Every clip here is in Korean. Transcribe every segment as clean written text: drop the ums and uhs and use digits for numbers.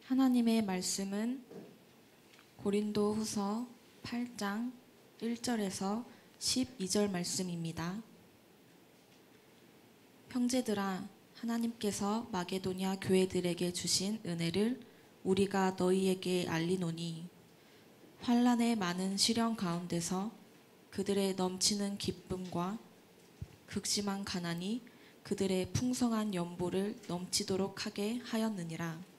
하나님의 말씀은 고린도후서 8장 1절에서 12절 말씀입니다. 형제들아, 하나님께서 마게도냐 교회들에게 주신 은혜를 우리가 너희에게 알리노니, 환난의 많은 시련 가운데서 그들의 넘치는 기쁨과 극심한 가난이 그들의 풍성한 연보를 넘치도록 하게 하였느니라.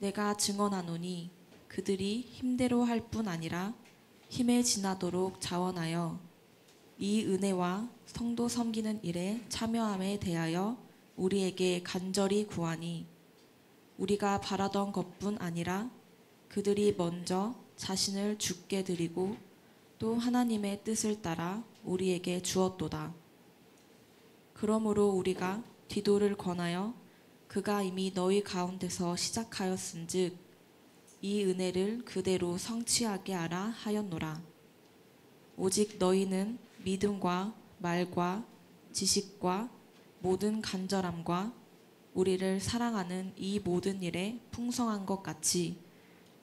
내가 증언하노니 그들이 힘대로 할 뿐 아니라 힘에 지나도록 자원하여 이 은혜와 성도 섬기는 일에 참여함에 대하여 우리에게 간절히 구하니, 우리가 바라던 것뿐 아니라 그들이 먼저 자신을 주께 드리고 또 하나님의 뜻을 따라 우리에게 주었도다. 그러므로 우리가 디도를 권하여 그가 이미 너희 가운데서 시작하였은즉 이 은혜를 그대로 성취하게 하라 하였노라. 오직 너희는 믿음과 말과 지식과 모든 간절함과 우리를 사랑하는 이 모든 일에 풍성한 것 같이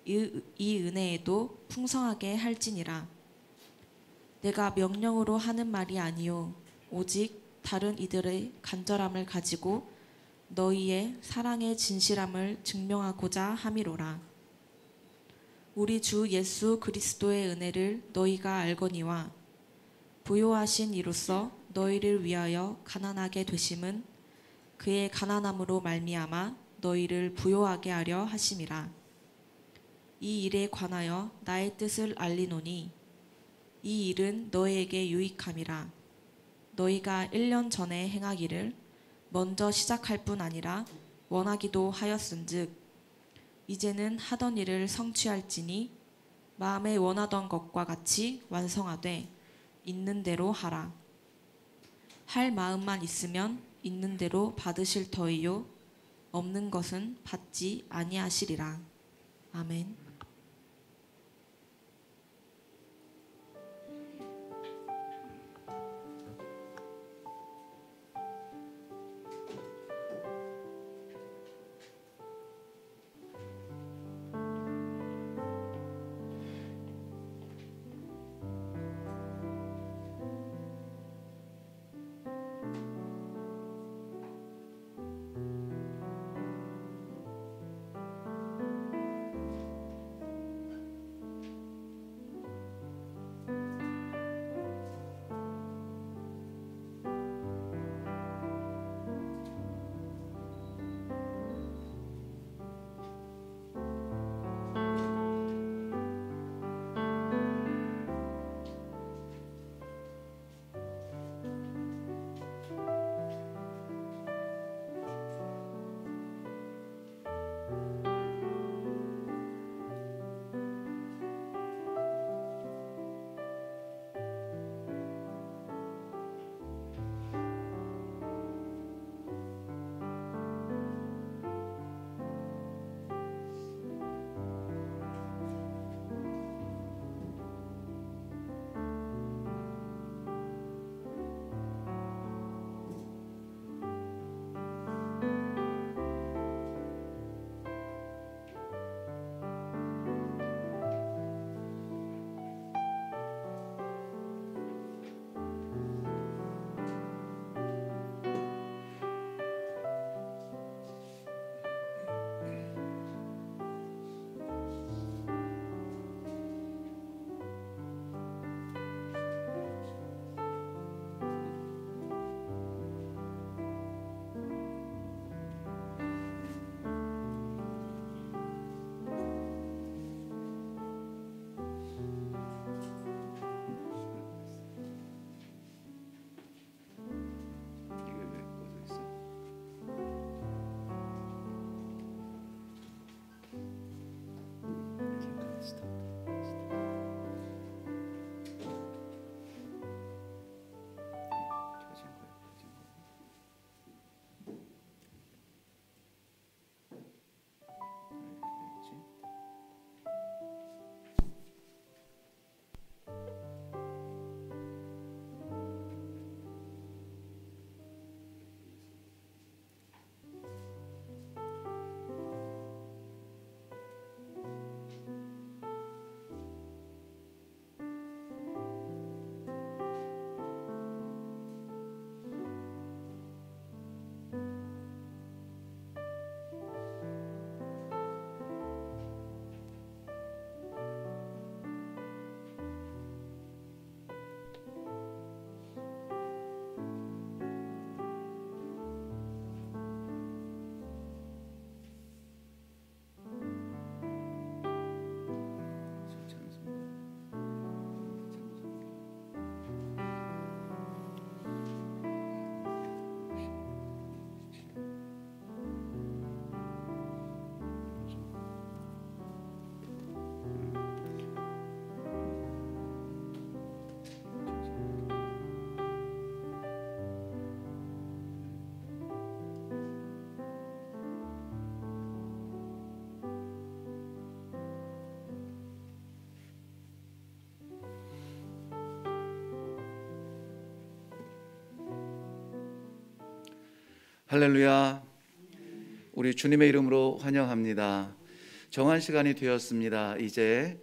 이 은혜에도 풍성하게 할지니라. 내가 명령으로 하는 말이 아니요 오직 다른 이들의 간절함을 가지고 너희의 사랑의 진실함을 증명하고자 함이로라. 우리 주 예수 그리스도의 은혜를 너희가 알거니와 부요하신 이로써 너희를 위하여 가난하게 되심은 그의 가난함으로 말미암아 너희를 부요하게 하려 하심이라. 이 일에 관하여 나의 뜻을 알리노니 이 일은 너희에게 유익함이라. 너희가 1년 전에 행하기를 먼저 시작할 뿐 아니라 원하기도 하였은즉 이제는 하던 일을 성취할지니 마음에 원하던 것과 같이 완성하되 있는 대로 하라. 할 마음만 있으면 있는 대로 받으실 터이요 없는 것은 받지 아니하시리라. 아멘. 할렐루야. 우리 주님의 이름으로 환영합니다. 정한 시간이 되었습니다. 이제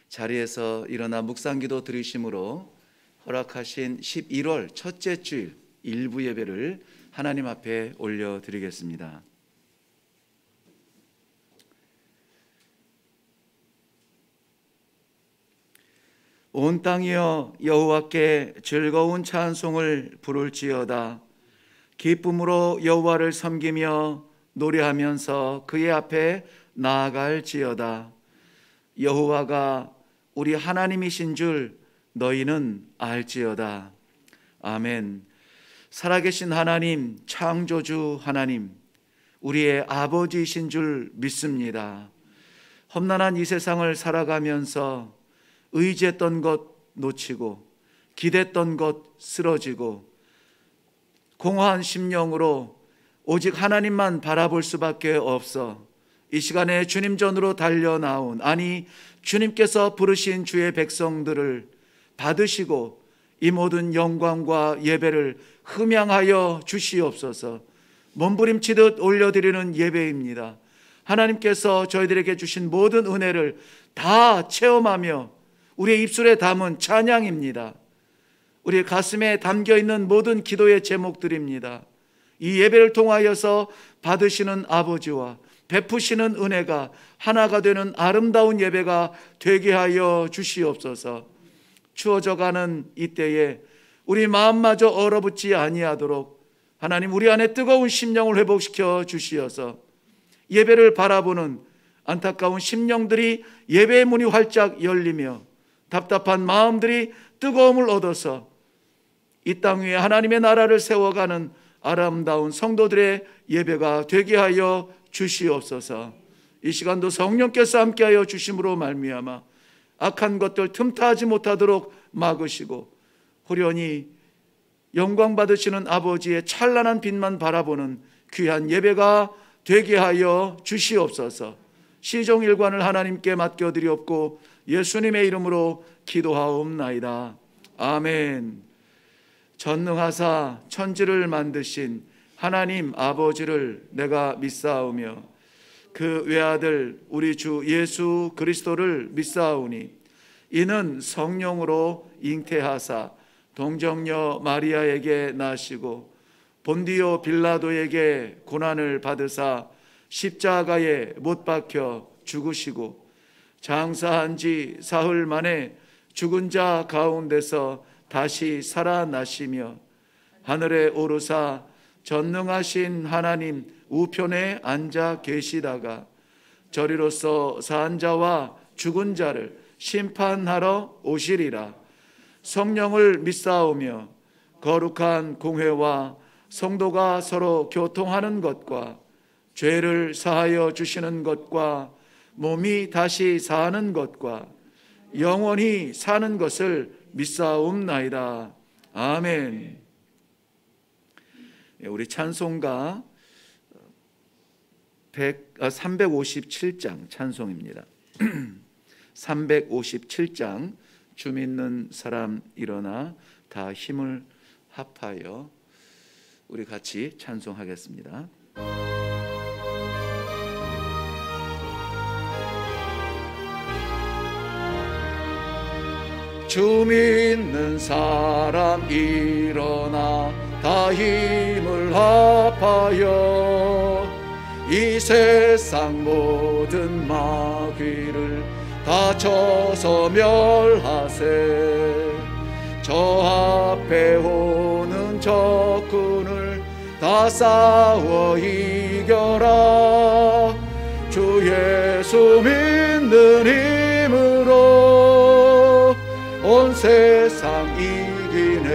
자리에서 일어나 묵상기도 드리심으로 허락하신 11월 첫째 주일 일부 예배를 하나님 앞에 올려드리겠습니다. 온 땅이여 여호와께 즐거운 찬송을 부를지어다. 기쁨으로 여호와를 섬기며 노래하면서 그의 앞에 나아갈지어다. 여호와가 우리 하나님이신 줄 너희는 알지어다. 아멘. 살아계신 하나님, 창조주 하나님, 우리의 아버지이신 줄 믿습니다. 험난한 이 세상을 살아가면서 의지했던 것 놓치고 기댔던 것 쓰러지고 공허한 심령으로 오직 하나님만 바라볼 수밖에 없어 이 시간에 주님 전으로 달려나온, 아니 주님께서 부르신 주의 백성들을 받으시고 이 모든 영광과 예배를 흠양하여 주시옵소서. 몸부림치듯 올려드리는 예배입니다. 하나님께서 저희들에게 주신 모든 은혜를 다 체험하며 우리의 입술에 담은 찬양입니다. 우리의 가슴에 담겨있는 모든 기도의 제목들입니다. 이 예배를 통하여서 받으시는 아버지와 베푸시는 은혜가 하나가 되는 아름다운 예배가 되게 하여 주시옵소서. 추워져가는 이때에 우리 마음마저 얼어붙지 아니하도록 하나님 우리 안에 뜨거운 심령을 회복시켜 주시어서 예배를 바라보는 안타까운 심령들이 예배의 문이 활짝 열리며 답답한 마음들이 뜨거움을 얻어서 이 땅 위에 하나님의 나라를 세워가는 아름다운 성도들의 예배가 되게 하여 주시옵소서. 이 시간도 성령께서 함께하여 주심으로 말미암아 악한 것들 틈타하지 못하도록 막으시고 호련히 영광 받으시는 아버지의 찬란한 빛만 바라보는 귀한 예배가 되게 하여 주시옵소서. 시종일관을 하나님께 맡겨드리옵고 예수님의 이름으로 기도하옵나이다. 아멘. 전능하사 천지를 만드신 하나님 아버지를 내가 믿사오며 그 외아들 우리 주 예수 그리스도를 믿사오니 이는 성령으로 잉태하사 동정녀 마리아에게 나시고 본디오 빌라도에게 고난을 받으사 십자가에 못 박혀 죽으시고 장사한 지 사흘 만에 죽은 자 가운데서 다시 살아나시며 하늘에 오르사 전능하신 하나님 우편에 앉아 계시다가 저리로서 산 자와 죽은 자를 심판하러 오시리라. 성령을 믿사오며 거룩한 공회와 성도가 서로 교통하는 것과 죄를 사하여 주시는 것과 몸이 다시 사는 것과 영원히 사는 것을 믿사옵나이다. 아멘. 우리 찬송가 357장 찬송입니다. 357장 주 믿는 사람 일어나 다 힘을 합하여 우리 같이 찬송하겠습니다. 주 믿는 사람 일어나 다 힘을 합하여 이 세상 모든 마귀를 다 쳐서 멸하세. 저 앞에 오는 적군을 다 싸워 이겨라. 주 예수 믿는 힘으로 온 세상 이기네.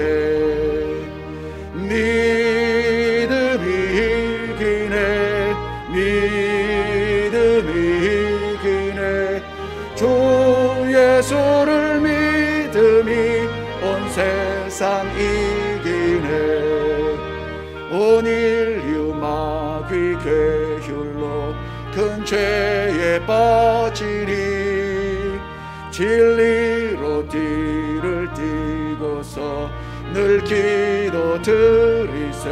믿음이 이기네. 믿음이 이기네. 주 예수를 믿음이 온 세상 이기네. 온 인류 마귀 괴휼로 큰 죄에 빠지리. 진리로 뒤를 띠고서 늘 기도 드리세.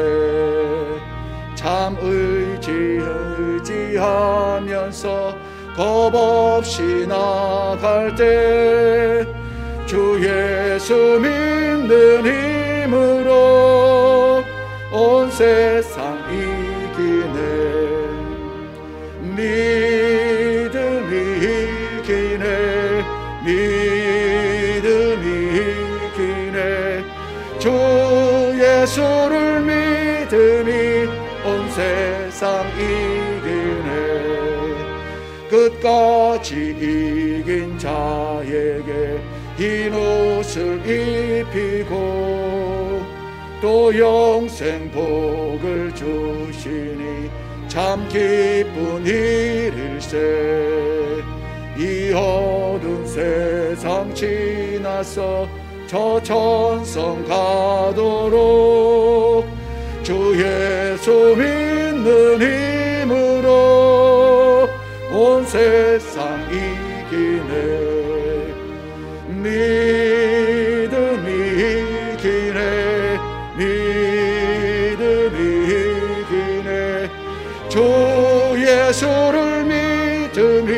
참 의지하면서 겁없이 나갈 때 주 예수 믿는 힘으로 온 세상 이기네. 믿음이 이기네. 믿음이 이기네. 주 예수를 믿음이 온 세상 이기네. 끝까지 이긴 자에게 흰 옷을 입히고 또 영생 복을 주시니 참 기쁜 일일세. 이 어두운 세상 지나서 저 천성 가도록 주 예수 믿는 힘으로 온 세상 이기네. 믿음이 이기네. 믿음이 이기네. 주 예수를 믿음이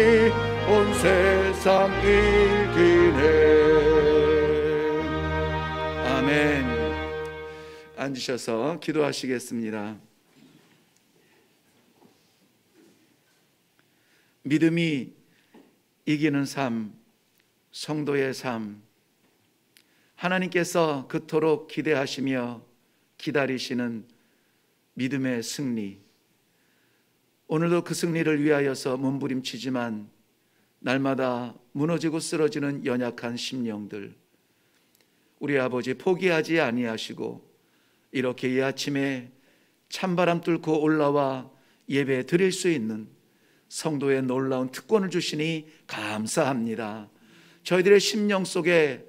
온 세상 이기네. 아멘. 앉으셔서 기도하시겠습니다. 믿음이 이기는 삶, 성도의 삶, 하나님께서 그토록 기대하시며 기다리시는 믿음의 승리, 오늘도 그 승리를 위하여서 몸부림치지만 날마다 무너지고 쓰러지는 연약한 심령들, 우리 아버지 포기하지 아니하시고 이렇게 이 아침에 찬바람 뚫고 올라와 예배 드릴 수 있는 성도의 놀라운 특권을 주시니 감사합니다. 저희들의 심령 속에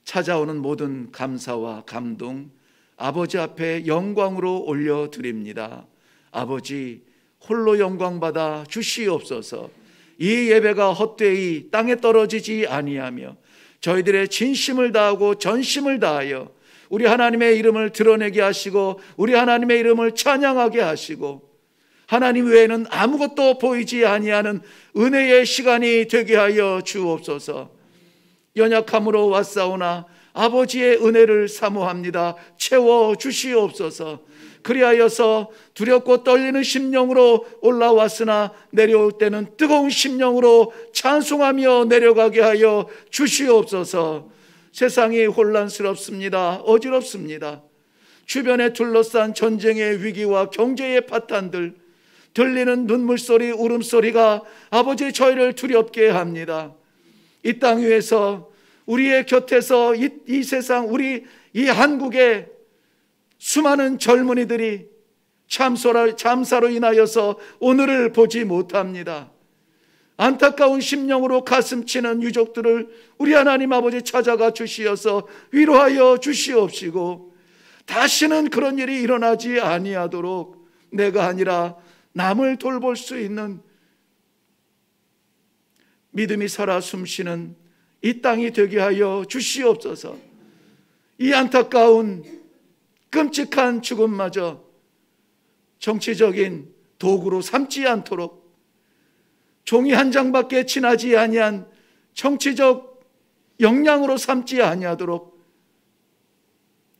찾아오는 모든 감사와 감동 아버지 앞에 영광으로 올려드립니다. 아버지, 홀로 영광받아 주시옵소서. 이 예배가 헛되이 땅에 떨어지지 아니하며 저희들의 진심을 다하고 전심을 다하여 우리 하나님의 이름을 드러내게 하시고 우리 하나님의 이름을 찬양하게 하시고 하나님 외에는 아무것도 보이지 아니하는 은혜의 시간이 되게 하여 주옵소서. 연약함으로 왔사오나 아버지의 은혜를 사모합니다. 채워 주시옵소서. 그리하여서 두렵고 떨리는 심령으로 올라왔으나 내려올 때는 뜨거운 심령으로 찬송하며 내려가게 하여 주시옵소서. 세상이 혼란스럽습니다. 어지럽습니다. 주변에 둘러싼 전쟁의 위기와 경제의 파탄들, 들리는 눈물소리, 울음소리가 아버지 저희를 두렵게 합니다. 이 땅 위에서 우리의 곁에서 이 세상, 우리 이 한국의 수많은 젊은이들이 참사로 인하여서 오늘을 보지 못합니다. 안타까운 심령으로 가슴치는 유족들을 우리 하나님 아버지 찾아가 주시어서 위로하여 주시옵시고 다시는 그런 일이 일어나지 아니하도록 내가 아니라 남을 돌볼 수 있는 믿음이 살아 숨쉬는 이 땅이 되게 하여 주시옵소서. 이 안타까운 끔찍한 죽음마저 정치적인 도구로 삼지 않도록, 종이 한 장밖에 지나지 아니한 정치적 역량으로 삼지 아니하도록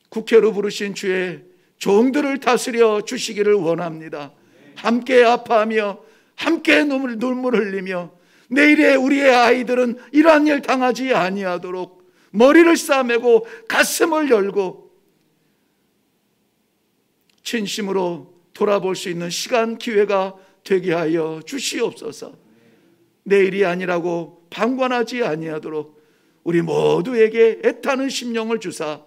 국회로 부르신 주의 종들을 다스려 주시기를 원합니다. 함께 아파하며 함께 눈물 흘리며 내일의 우리의 아이들은 이러한 일 당하지 아니하도록 머리를 싸매고 가슴을 열고 진심으로 돌아볼 수 있는 시간, 기회가 되게 하여 주시옵소서. 내일이 아니라고 방관하지 아니하도록 우리 모두에게 애타는 심령을 주사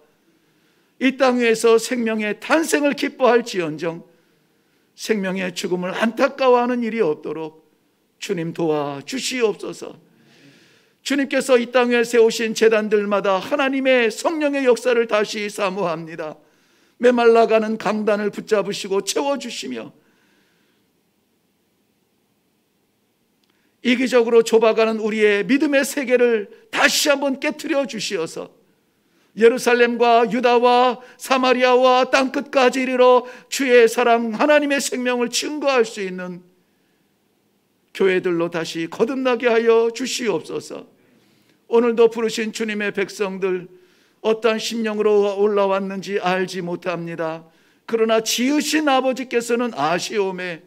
이 땅 위에서 생명의 탄생을 기뻐할지언정 생명의 죽음을 안타까워하는 일이 없도록 주님 도와 주시옵소서. 주님께서 이 땅에 세우신 제단들마다 하나님의 성령의 역사를 다시 사모합니다. 메말라가는 강단을 붙잡으시고 채워주시며 이기적으로 좁아가는 우리의 믿음의 세계를 다시 한번 깨트려 주시어서 예루살렘과 유다와 사마리아와 땅끝까지 이르러 주의 사랑 하나님의 생명을 증거할 수 있는 교회들로 다시 거듭나게 하여 주시옵소서. 오늘도 부르신 주님의 백성들 어떠한 심령으로 올라왔는지 알지 못합니다. 그러나 지으신 아버지께서는 아시오매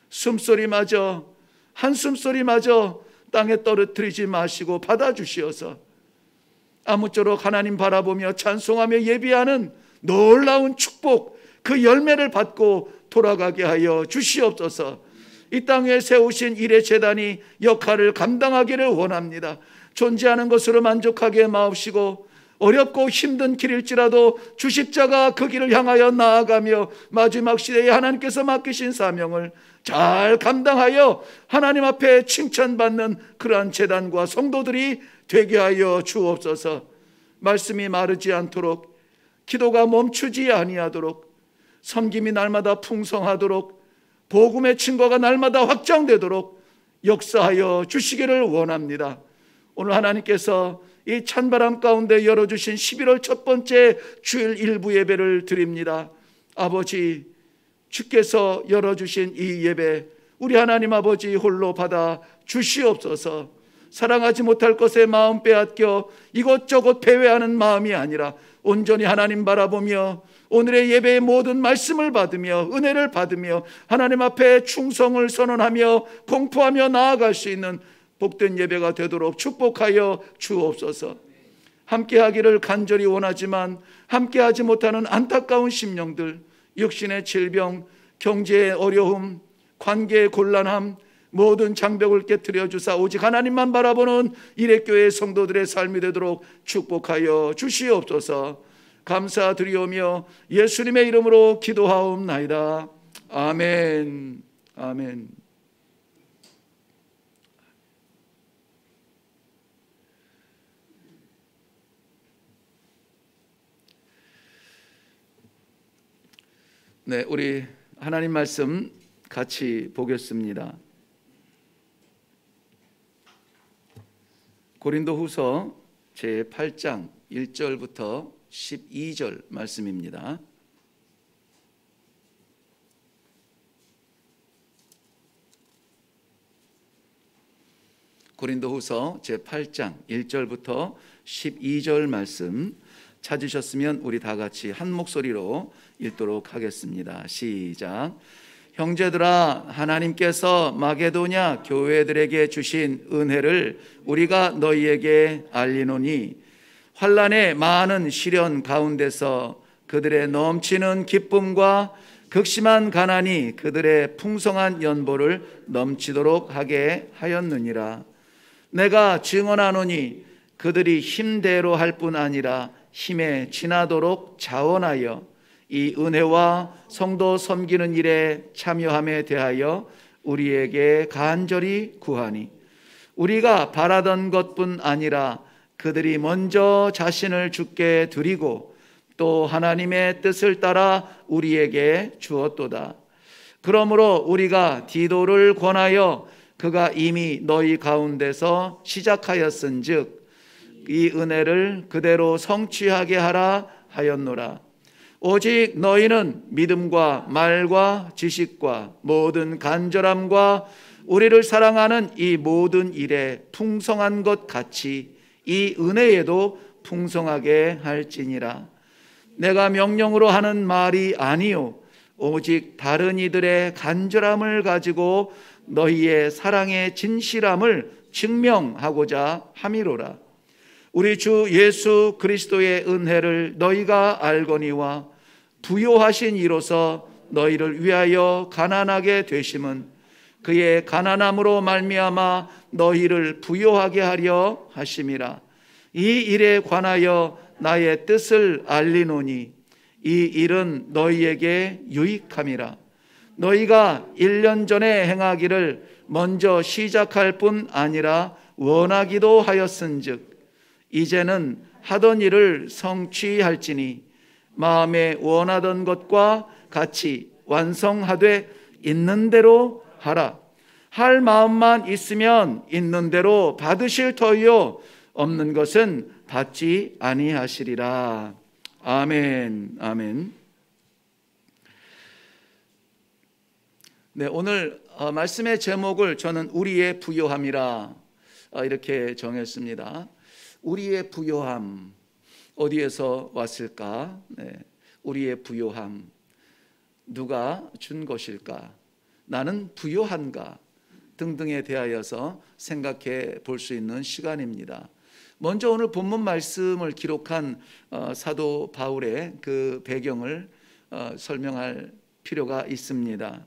숨소리마저 한숨소리마저 땅에 떨어뜨리지 마시고 받아주시어서 아무쪼록 하나님 바라보며 찬송하며 예비하는 놀라운 축복, 그 열매를 받고 돌아가게 하여 주시옵소서. 이 땅에 세우신 일의 제단이 역할을 감당하기를 원합니다. 존재하는 것으로 만족하게 마옵시고 어렵고 힘든 길일지라도 주 십자가 그 길을 향하여 나아가며 마지막 시대에 하나님께서 맡기신 사명을 잘 감당하여 하나님 앞에 칭찬받는 그러한 제단과 성도들이 되게 하여 주옵소서. 말씀이 마르지 않도록, 기도가 멈추지 아니하도록, 섬김이 날마다 풍성하도록, 복음의 증거가 날마다 확장되도록 역사하여 주시기를 원합니다. 오늘 하나님께서 이 찬바람 가운데 열어주신 11월 첫 번째 주일 일부 예배를 드립니다. 아버지, 주께서 열어주신 이 예배 우리 하나님 아버지 홀로 받아 주시옵소서. 사랑하지 못할 것에 마음 빼앗겨 이것저것 배회하는 마음이 아니라 온전히 하나님 바라보며 오늘의 예배의 모든 말씀을 받으며 은혜를 받으며 하나님 앞에 충성을 선언하며 공포하며 나아갈 수 있는 복된 예배가 되도록 축복하여 주옵소서. 함께하기를 간절히 원하지만 함께하지 못하는 안타까운 심령들, 육신의 질병, 경제의 어려움, 관계의 곤란함, 모든 장벽을 깨트려 주사 오직 하나님만 바라보는 일회교회 성도들의 삶이 되도록 축복하여 주시옵소서. 감사드리오며 예수님의 이름으로 기도하옵나이다. 아멘. 아멘. 네, 우리 하나님 말씀 같이 보겠습니다. 고린도후서 제8장 1절부터 12절 말씀입니다. 고린도후서 제8장 1절부터 12절 말씀 찾으셨으면 우리 다 같이 한 목소리로 읽도록 하겠습니다. 시작. 형제들아, 하나님께서 마게도냐 교회들에게 주신 은혜를 우리가 너희에게 알리노니 환난의 많은 시련 가운데서 그들의 넘치는 기쁨과 극심한 가난이 그들의 풍성한 연보를 넘치도록 하게 하였느니라. 내가 증언하노니 그들이 힘대로 할 뿐 아니라 힘에 지나도록 자원하여 이 은혜와 성도 섬기는 일에 참여함에 대하여 우리에게 간절히 구하니 우리가 바라던 것뿐 아니라 그들이 먼저 자신을 주께 드리고 또 하나님의 뜻을 따라 우리에게 주었도다. 그러므로 우리가 디도를 권하여 그가 이미 너희 가운데서 시작하였은즉 이 은혜를 그대로 성취하게 하라 하였노라. 오직 너희는 믿음과 말과 지식과 모든 간절함과 우리를 사랑하는 이 모든 일에 풍성한 것 같이 이 은혜에도 풍성하게 할지니라. 내가 명령으로 하는 말이 아니요 오직 다른 이들의 간절함을 가지고 너희의 사랑의 진실함을 증명하고자 함이로라. 우리 주 예수 그리스도의 은혜를 너희가 알거니와 부요하신 이로서 너희를 위하여 가난하게 되심은 그의 가난함으로 말미암아 너희를 부요하게 하려 하심이라. 이 일에 관하여 나의 뜻을 알리노니 이 일은 너희에게 유익함이라. 너희가 1년 전에 행하기를 먼저 시작할 뿐 아니라 원하기도 하였은즉 이제는 하던 일을 성취할지니 마음에 원하던 것과 같이 완성하되 있는 대로 하라. 할 마음만 있으면 있는 대로 받으실 터이요 없는 것은 받지 아니하시리라. 아멘. 아멘. 네, 오늘 말씀의 제목을 저는 우리의 부요함이라 이렇게 정했습니다. 우리의 부요함, 어디에서 왔을까? 네, 우리의 부요함, 누가 준 것일까? 나는 부요한가? 등등에 대하여서 생각해 볼 수 있는 시간입니다. 먼저 오늘 본문 말씀을 기록한 사도 바울의 그 배경을 설명할 필요가 있습니다.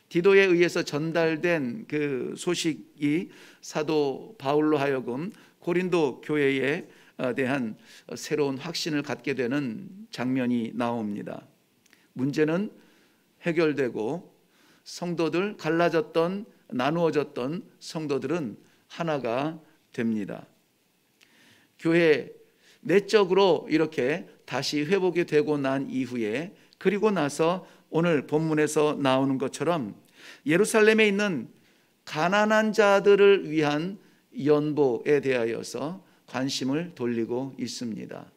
디도에 의해서 전달된 그 소식이 사도 바울로 하여금 고린도 교회에 대한 새로운 확신을 갖게 되는 장면이 나옵니다. 문제는 해결되고 성도들, 갈라졌던, 나누어졌던 성도들은 하나가 됩니다. 교회 내적으로 이렇게 다시 회복이 되고 난 이후에, 그리고 나서 오늘 본문에서 나오는 것처럼 예루살렘에 있는 가난한 자들을 위한 연보에 대하여서 관심을 돌리고 있습니다.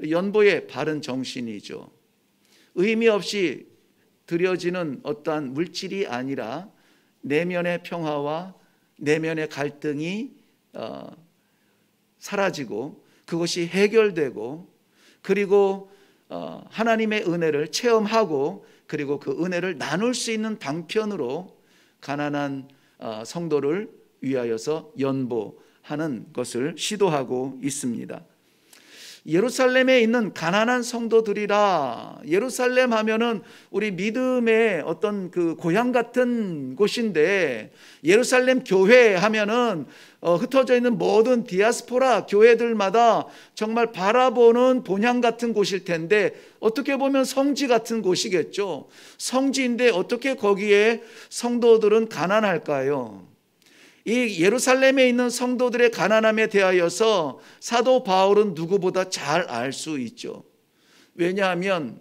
연보의 바른 정신이죠. 의미 없이 드려지는 어떠한 물질이 아니라 내면의 평화와 내면의 갈등이 사라지고 그것이 해결되고, 그리고 하나님의 은혜를 체험하고, 그리고 그 은혜를 나눌 수 있는 방편으로 가난한 성도를 위하여서 연보하는 것을 시도하고 있습니다. 예루살렘에 있는 가난한 성도들이라, 예루살렘 하면은 우리 믿음의 어떤 그 고향 같은 곳인데, 예루살렘 교회 하면은 흩어져 있는 모든 디아스포라 교회들마다 정말 바라보는 본향 같은 곳일 텐데, 어떻게 보면 성지 같은 곳이겠죠. 성지인데 어떻게 거기에 성도들은 가난할까요? 이 예루살렘에 있는 성도들의 가난함에 대하여서 사도 바울은 누구보다 잘 알 수 있죠. 왜냐하면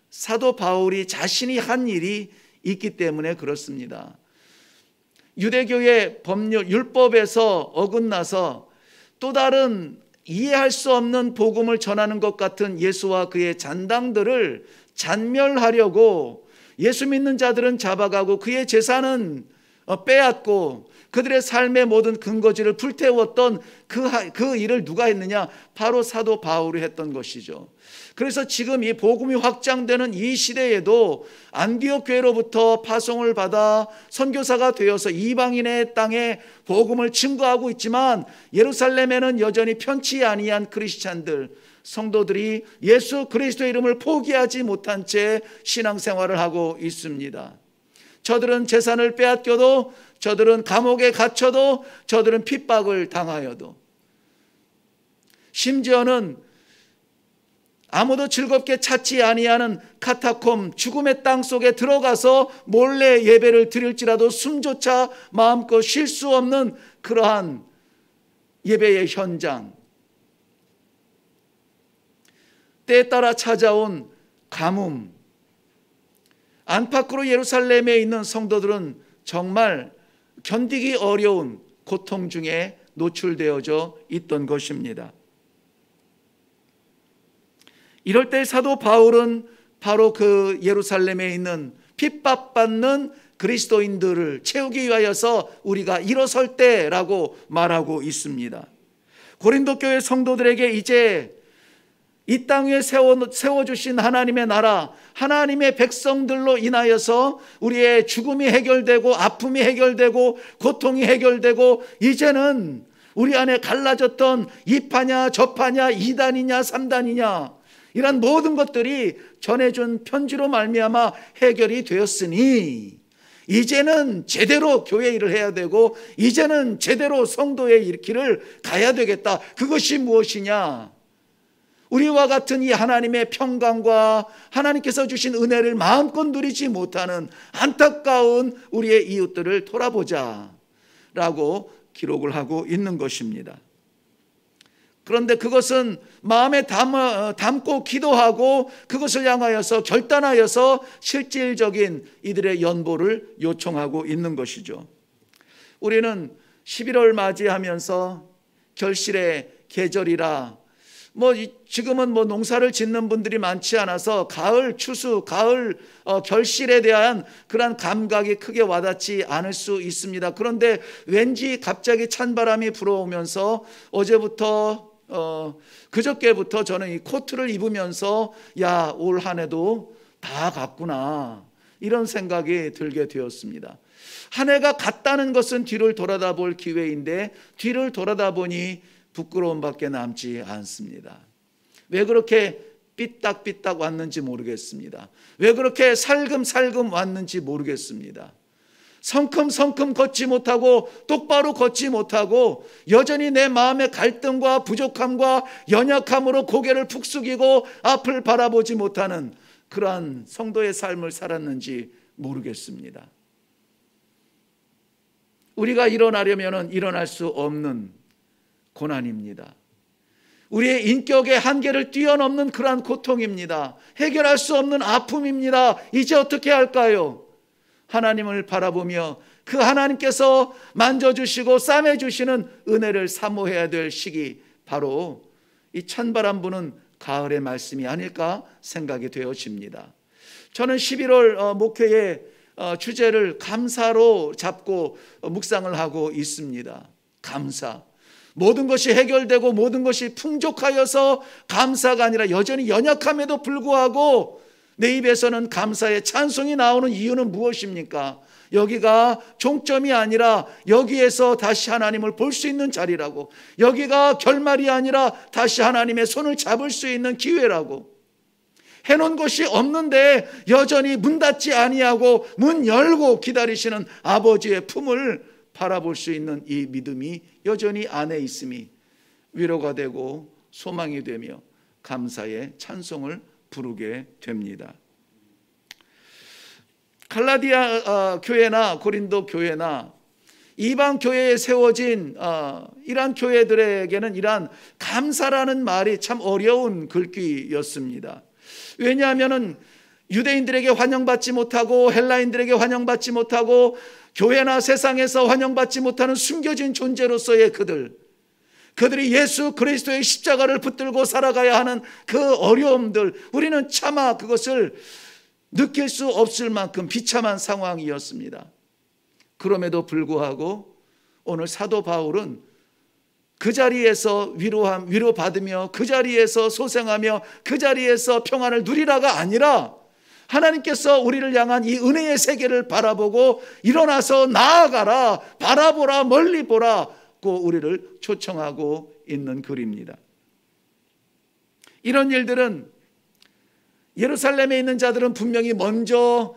사도 바울이 자신이 한 일이 있기 때문에 그렇습니다. 유대교의 법률, 율법에서 어긋나서 또 다른 이해할 수 없는 복음을 전하는 것 같은 예수와 그의 잔당들을 잔멸하려고 예수 믿는 자들은 잡아가고 그의 재산은 빼앗고 그들의 삶의 모든 근거지를 불태웠던 그 일을 누가 했느냐? 바로 사도 바울이 했던 것이죠. 그래서 지금 이 복음이 확장되는 이 시대에도 안디옥 교회로부터 파송을 받아 선교사가 되어서 이방인의 땅에 복음을 증거하고 있지만, 예루살렘에는 여전히 편치 아니한 크리스찬들, 성도들이 예수 그리스도의 이름을 포기하지 못한 채 신앙생활을 하고 있습니다. 저들은 재산을 빼앗겨도, 저들은 감옥에 갇혀도, 저들은 핍박을 당하여도, 심지어는 아무도 즐겁게 찾지 아니하는 카타콤, 죽음의 땅 속에 들어가서 몰래 예배를 드릴지라도 숨조차 마음껏 쉴 수 없는 그러한 예배의 현장, 때에 따라 찾아온 가뭄, 안팎으로 예루살렘에 있는 성도들은 정말 견디기 어려운 고통 중에 노출되어져 있던 것입니다. 이럴 때 사도 바울은 바로 그 예루살렘에 있는 핍박받는 그리스도인들을 채우기 위하여서 우리가 일어설 때라고 말하고 있습니다. 고린도 교회 성도들에게 이제 이 땅 위에 세워주신 하나님의 나라, 하나님의 백성들로 인하여서 우리의 죽음이 해결되고 아픔이 해결되고 고통이 해결되고, 이제는 우리 안에 갈라졌던 이파냐 저파냐 이단이냐 삼단이냐 이런 모든 것들이 전해준 편지로 말미암아 해결이 되었으니, 이제는 제대로 교회 일을 해야 되고, 이제는 제대로 성도의 길을 가야 되겠다. 그것이 무엇이냐? 우리와 같은 이 하나님의 평강과 하나님께서 주신 은혜를 마음껏 누리지 못하는 안타까운 우리의 이웃들을 돌아보자 라고 기록을 하고 있는 것입니다. 그런데 그것은 마음에 담고 기도하고 그것을 향하여서 결단하여서 실질적인 이들의 연보를 요청하고 있는 것이죠. 우리는 11월 맞이하면서 결실의 계절이라 지금은 농사를 짓는 분들이 많지 않아서 가을 추수, 가을 결실에 대한 그런 감각이 크게 와닿지 않을 수 있습니다. 그런데 왠지 갑자기 찬바람이 불어오면서 어제부터 그저께부터 저는 이 코트를 입으면서 올 한 해도 다 갔구나, 이런 생각이 들게 되었습니다. 한 해가 갔다는 것은 뒤를 돌아다 볼 기회인데 뒤를 돌아다 보니 부끄러움밖에 남지 않습니다. 왜 그렇게 삐딱삐딱 왔는지 모르겠습니다. 왜 그렇게 살금살금 왔는지 모르겠습니다. 성큼성큼 걷지 못하고 똑바로 걷지 못하고 여전히 내 마음의 갈등과 부족함과 연약함으로 고개를 푹 숙이고 앞을 바라보지 못하는 그러한 성도의 삶을 살았는지 모르겠습니다. 우리가 일어나려면 일어날 수 없는 고난입니다. 우리의 인격의 한계를 뛰어넘는 그러한 고통입니다. 해결할 수 없는 아픔입니다. 이제 어떻게 할까요? 하나님을 바라보며 그 하나님께서 만져주시고 싸매주시는 은혜를 사모해야 될 시기, 바로 이 찬바람 부는 가을의 말씀이 아닐까 생각이 되어집니다. 저는 11월 목회의 주제를 감사로 잡고 묵상을 하고 있습니다. 감사. 모든 것이 해결되고 모든 것이 풍족하여서 감사가 아니라 여전히 연약함에도 불구하고 내 입에서는 감사의 찬송이 나오는 이유는 무엇입니까? 여기가 종점이 아니라 여기에서 다시 하나님을 볼 수 있는 자리라고, 여기가 결말이 아니라 다시 하나님의 손을 잡을 수 있는 기회라고, 해놓은 것이 없는데 여전히 문 닫지 아니하고 문 열고 기다리시는 아버지의 품을 바라볼 수 있는 이 믿음이 여전히 안에 있음이 위로가 되고 소망이 되며 감사의 찬송을 부르게 됩니다. 갈라디아 교회나 고린도 교회나 이방 교회에 세워진 이러한 교회들에게는 이러한 감사라는 말이 참 어려운 글귀였습니다. 왜냐하면 유대인들에게 환영받지 못하고 헬라인들에게 환영받지 못하고 교회나 세상에서 환영받지 못하는 숨겨진 존재로서의 그들이 예수 그리스도의 십자가를 붙들고 살아가야 하는 그 어려움들, 우리는 차마 그것을 느낄 수 없을 만큼 비참한 상황이었습니다. 그럼에도 불구하고 오늘 사도 바울은 그 자리에서 위로받으며 그 자리에서 소생하며 그 자리에서 평안을 누리라가 아니라 하나님께서 우리를 향한 이 은혜의 세계를 바라보고 일어나서 나아가라, 바라보라, 멀리 보라고 우리를 초청하고 있는 글입니다. 이런 일들은 예루살렘에 있는 자들은 분명히 먼저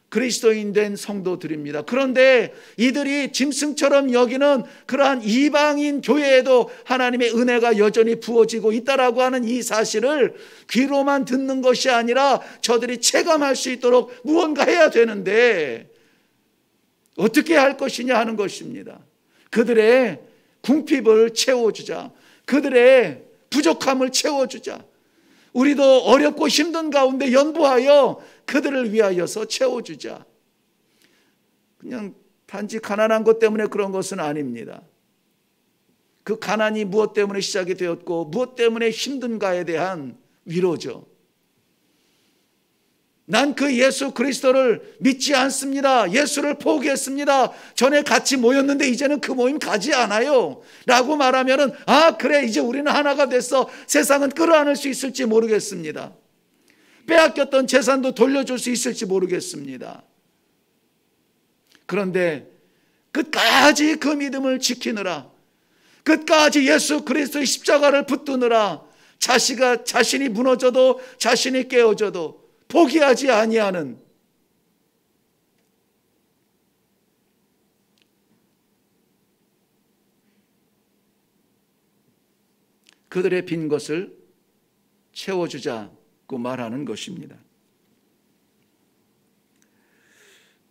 그리스도인 된 성도들입니다. 그런데 이들이 짐승처럼 여기는 그러한 이방인 교회에도 하나님의 은혜가 여전히 부어지고 있다라고 하는 이 사실을 귀로만 듣는 것이 아니라 저들이 체감할 수 있도록 무언가 해야 되는데 어떻게 할 것이냐 하는 것입니다. 그들의 궁핍을 채워주자. 그들의 부족함을 채워주자. 우리도 어렵고 힘든 가운데 연보하여 그들을 위하여서 채워주자. 그냥 단지 가난한 것 때문에 그런 것은 아닙니다. 그 가난이 무엇 때문에 시작이 되었고 무엇 때문에 힘든가에 대한 위로죠. 난 그 예수 그리스도를 믿지 않습니다. 예수를 포기했습니다. 전에 같이 모였는데 이제는 그 모임 가지 않아요 라고 말하면은 그래, 이제 우리는 하나가 됐어. 세상은 끌어안을 수 있을지 모르겠습니다. 빼앗겼던 재산도 돌려줄 수 있을지 모르겠습니다. 그런데 끝까지 그 믿음을 지키느라, 끝까지 예수 그리스도의 십자가를 붙드느라 자신이 무너져도 자신이 깨어져도 포기하지 아니하는 그들의 빈 것을 채워주자고 말하는 것입니다.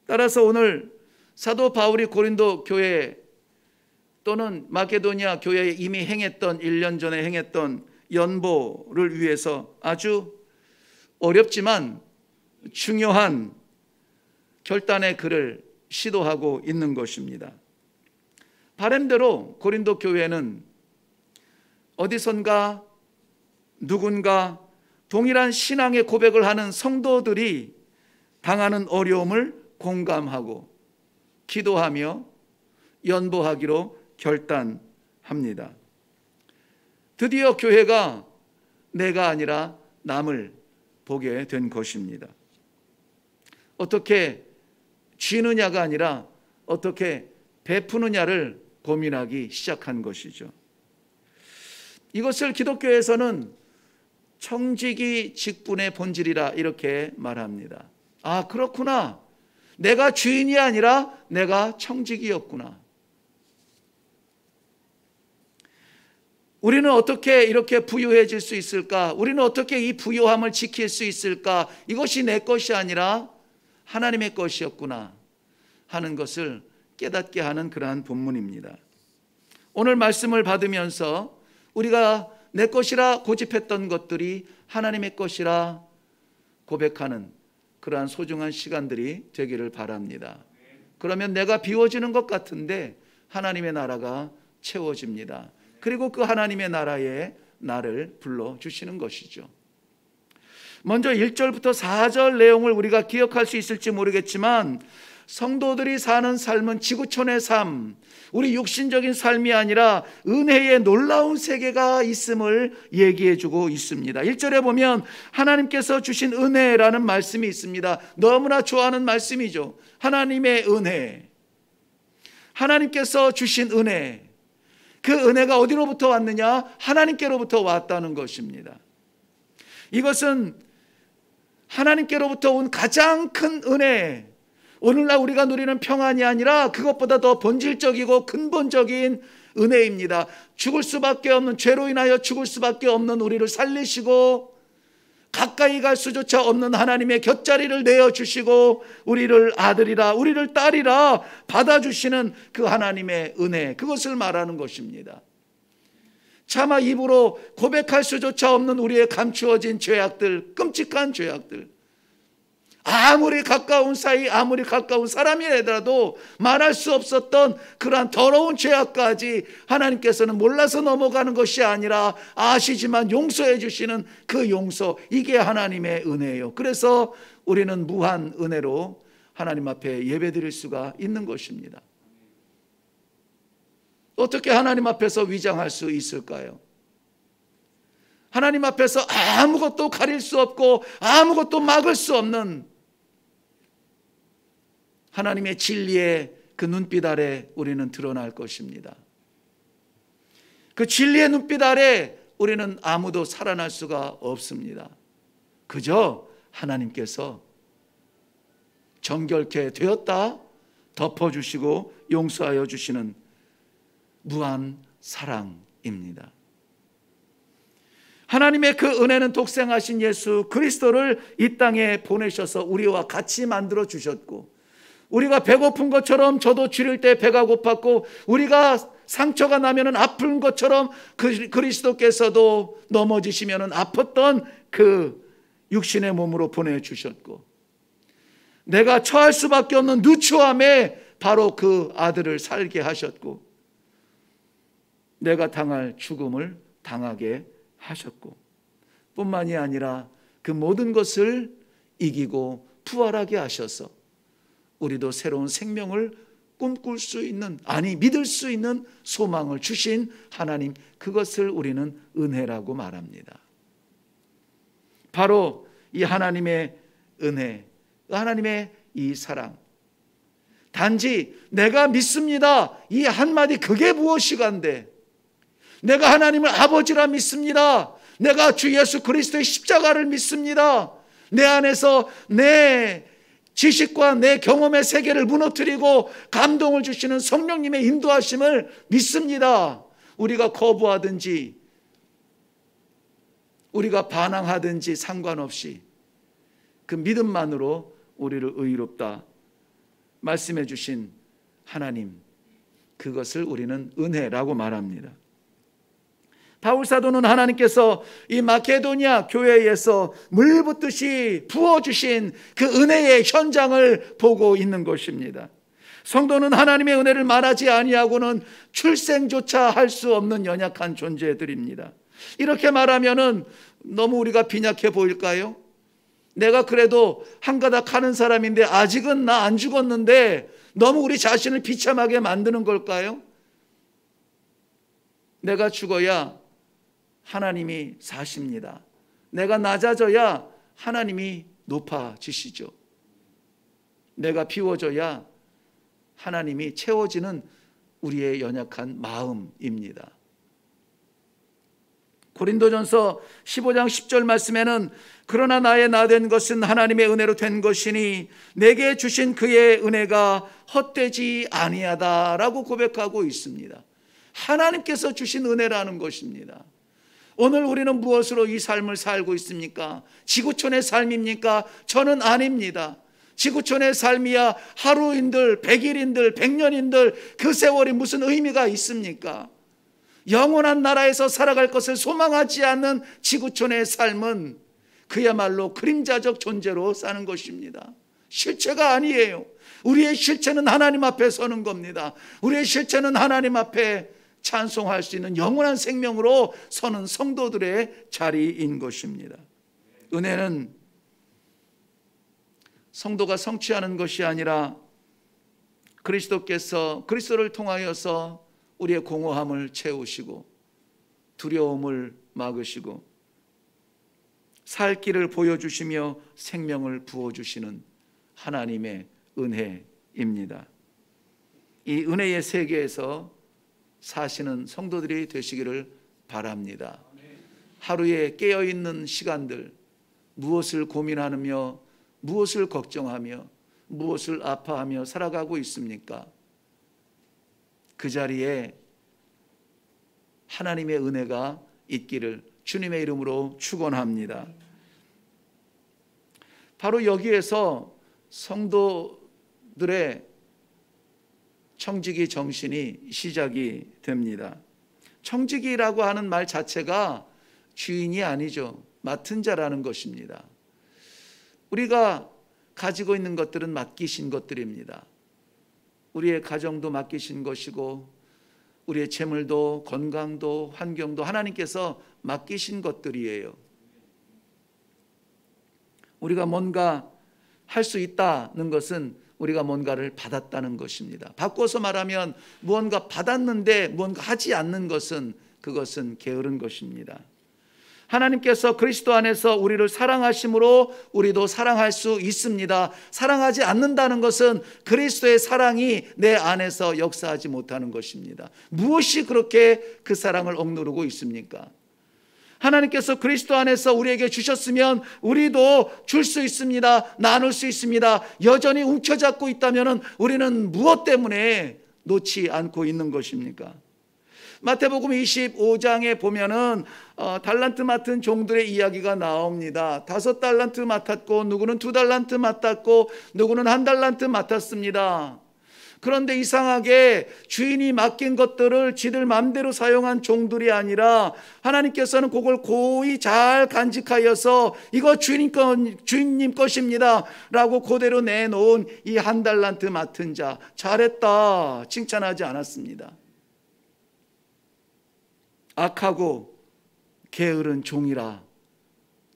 따라서 오늘 사도 바울이 고린도 교회 또는 마게도니아 교회에 이미 행했던 1년 전에 행했던 연보를 위해서 아주 어렵지만 중요한 결단의 글을 시도하고 있는 것입니다. 바람대로 고린도 교회는 어디선가 누군가 동일한 신앙의 고백을 하는 성도들이 당하는 어려움을 공감하고 기도하며 연보하기로 결단합니다. 드디어 교회가 내가 아니라 남을 보게 된 것입니다. 어떻게 쥐느냐가 아니라 어떻게 베푸느냐를 고민하기 시작한 것이죠. 이것을 기독교에서는 청지기 직분의 본질이라 이렇게 말합니다. 아, 그렇구나. 내가 주인이 아니라 내가 청지기였구나. 우리는 어떻게 이렇게 부유해질 수 있을까? 우리는 어떻게 이 부유함을 지킬 수 있을까? 이것이 내 것이 아니라 하나님의 것이었구나 하는 것을 깨닫게 하는 그러한 본문입니다. 오늘 말씀을 받으면서 우리가 내 것이라 고집했던 것들이 하나님의 것이라 고백하는 그러한 소중한 시간들이 되기를 바랍니다. 그러면 내가 비워지는 것 같은데 하나님의 나라가 채워집니다. 그리고 그 하나님의 나라에 나를 불러주시는 것이죠. 먼저 1절부터 4절 내용을 우리가 기억할 수 있을지 모르겠지만 성도들이 사는 삶은 지구촌의 삶, 우리 육신적인 삶이 아니라 은혜의 놀라운 세계가 있음을 얘기해주고 있습니다. 1절에 보면 하나님께서 주신 은혜라는 말씀이 있습니다. 너무나 좋아하는 말씀이죠. 하나님의 은혜, 하나님께서 주신 은혜, 그 은혜가 어디로부터 왔느냐? 하나님께로부터 왔다는 것입니다. 이것은 하나님께로부터 온 가장 큰 은혜, 오늘날 우리가 누리는 평안이 아니라 그것보다 더 본질적이고 근본적인 은혜입니다. 죽을 수밖에 없는, 죄로 인하여 죽을 수밖에 없는 우리를 살리시고 가까이 갈 수조차 없는 하나님의 곁자리를 내어주시고 우리를 아들이라 우리를 딸이라 받아주시는 그 하나님의 은혜, 그것을 말하는 것입니다. 차마 입으로 고백할 수조차 없는 우리의 감추어진 죄악들, 끔찍한 죄악들, 아무리 가까운 사이, 아무리 가까운 사람이라도 말할 수 없었던 그러한 더러운 죄악까지 하나님께서는 몰라서 넘어가는 것이 아니라 아시지만 용서해 주시는 그 용서, 이게 하나님의 은혜예요. 그래서 우리는 무한 은혜로 하나님 앞에 예배드릴 수가 있는 것입니다. 어떻게 하나님 앞에서 위장할 수 있을까요? 하나님 앞에서 아무것도 가릴 수 없고 아무것도 막을 수 없는 하나님의 진리의 그 눈빛 아래 우리는 드러날 것입니다. 그 진리의 눈빛 아래 우리는 아무도 살아날 수가 없습니다. 그저 하나님께서 정결케 되었다 덮어주시고 용서하여 주시는 무한 사랑입니다. 하나님의 그 은혜는 독생하신 예수 그리스도를 이 땅에 보내셔서 우리와 같이 만들어 주셨고, 우리가 배고픈 것처럼 저도 줄일 때 배가 고팠고, 우리가 상처가 나면은 아픈 것처럼 그리스도께서도 넘어지시면은 아팠던 그 육신의 몸으로 보내주셨고, 내가 처할 수밖에 없는 누추함에 바로 그 아들을 살게 하셨고, 내가 당할 죽음을 당하게 하셨고, 뿐만이 아니라 그 모든 것을 이기고 부활하게 하셔서 우리도 새로운 생명을 꿈꿀 수 있는, 아니 믿을 수 있는 소망을 주신 하나님, 그것을 우리는 은혜라고 말합니다. 바로 이 하나님의 은혜, 하나님의 이 사랑, 단지 내가 믿습니다 이 한마디, 그게 무엇이간데, 내가 하나님을 아버지라 믿습니다, 내가 주 예수 그리스도의 십자가를 믿습니다, 내 안에서 내 지식과 내 경험의 세계를 무너뜨리고 감동을 주시는 성령님의 인도하심을 믿습니다. 우리가 거부하든지 우리가 반항하든지 상관없이 그 믿음만으로 우리를 의롭다 말씀해 주신 하나님, 그것을 우리는 은혜라고 말합니다. 바울 사도는 하나님께서 이 마케도니아 교회에서 물 붓듯이 부어주신 그 은혜의 현장을 보고 있는 것입니다. 성도는 하나님의 은혜를 말하지 아니하고는 출생조차 할 수 없는 연약한 존재들입니다. 이렇게 말하면은 너무 우리가 빈약해 보일까요? 내가 그래도 한 가닥 하는 사람인데 아직은 나 안 죽었는데 너무 우리 자신을 비참하게 만드는 걸까요? 내가 죽어야 하나님이 사십니다. 내가 낮아져야 하나님이 높아지시죠. 내가 비워져야 하나님이 채워지는 우리의 연약한 마음입니다. 고린도전서 15장 10절 말씀에는 그러나 나의 나 된 것은 하나님의 은혜로 된 것이니 내게 주신 그의 은혜가 헛되지 아니하다라고 고백하고 있습니다. 하나님께서 주신 은혜라는 것입니다. 오늘 우리는 무엇으로 이 삶을 살고 있습니까? 지구촌의 삶입니까? 저는 아닙니다. 지구촌의 삶이야 하루인들, 100일인들, 100년인들 그 세월이 무슨 의미가 있습니까? 영원한 나라에서 살아갈 것을 소망하지 않는 지구촌의 삶은 그야말로 그림자적 존재로 사는 것입니다. 실체가 아니에요. 우리의 실체는 하나님 앞에 서는 겁니다. 우리의 실체는 하나님 앞에 찬송할 수 있는 영원한 생명으로 서는 성도들의 자리인 것입니다. 은혜는 성도가 성취하는 것이 아니라 그리스도를 통하여서 우리의 공허함을 채우시고 두려움을 막으시고 살 길을 보여주시며 생명을 부어주시는 하나님의 은혜입니다. 이 은혜의 세계에서 사시는 성도들이 되시기를 바랍니다. 하루에 깨어있는 시간들, 무엇을 고민하며 무엇을 걱정하며 무엇을 아파하며 살아가고 있습니까? 그 자리에 하나님의 은혜가 있기를 주님의 이름으로 축원합니다. 바로 여기에서 성도들의 청지기 정신이 시작이 됩니다. 청지기라고 하는 말 자체가 주인이 아니죠. 맡은 자라는 것입니다. 우리가 가지고 있는 것들은 맡기신 것들입니다. 우리의 가정도 맡기신 것이고 우리의 재물도 건강도 환경도 하나님께서 맡기신 것들이에요. 우리가 뭔가 할 수 있다는 것은 우리가 뭔가를 받았다는 것입니다. 바꿔서 말하면 무언가 받았는데 무언가 하지 않는 것은 그것은 게으른 것입니다. 하나님께서 그리스도 안에서 우리를 사랑하심으로 우리도 사랑할 수 있습니다. 사랑하지 않는다는 것은 그리스도의 사랑이 내 안에서 역사하지 못하는 것입니다. 무엇이 그렇게 그 사랑을 억누르고 있습니까? 하나님께서 그리스도 안에서 우리에게 주셨으면 우리도 줄 수 있습니다. 나눌 수 있습니다. 여전히 움켜잡고 있다면 우리는 무엇 때문에 놓지 않고 있는 것입니까? 마태복음 25장에 보면은 달란트 맡은 종들의 이야기가 나옵니다. 5달란트 맡았고 누구는 2달란트 맡았고 누구는 1달란트 맡았습니다. 그런데 이상하게 주인이 맡긴 것들을 지들 마음대로 사용한 종들이 아니라 하나님께서는 그걸 고이 잘 간직하여서 이거 주인님 것입니다 라고 그대로 내놓은 이 1달란트 맡은 자, 잘했다 칭찬하지 않았습니다. 악하고 게으른 종이라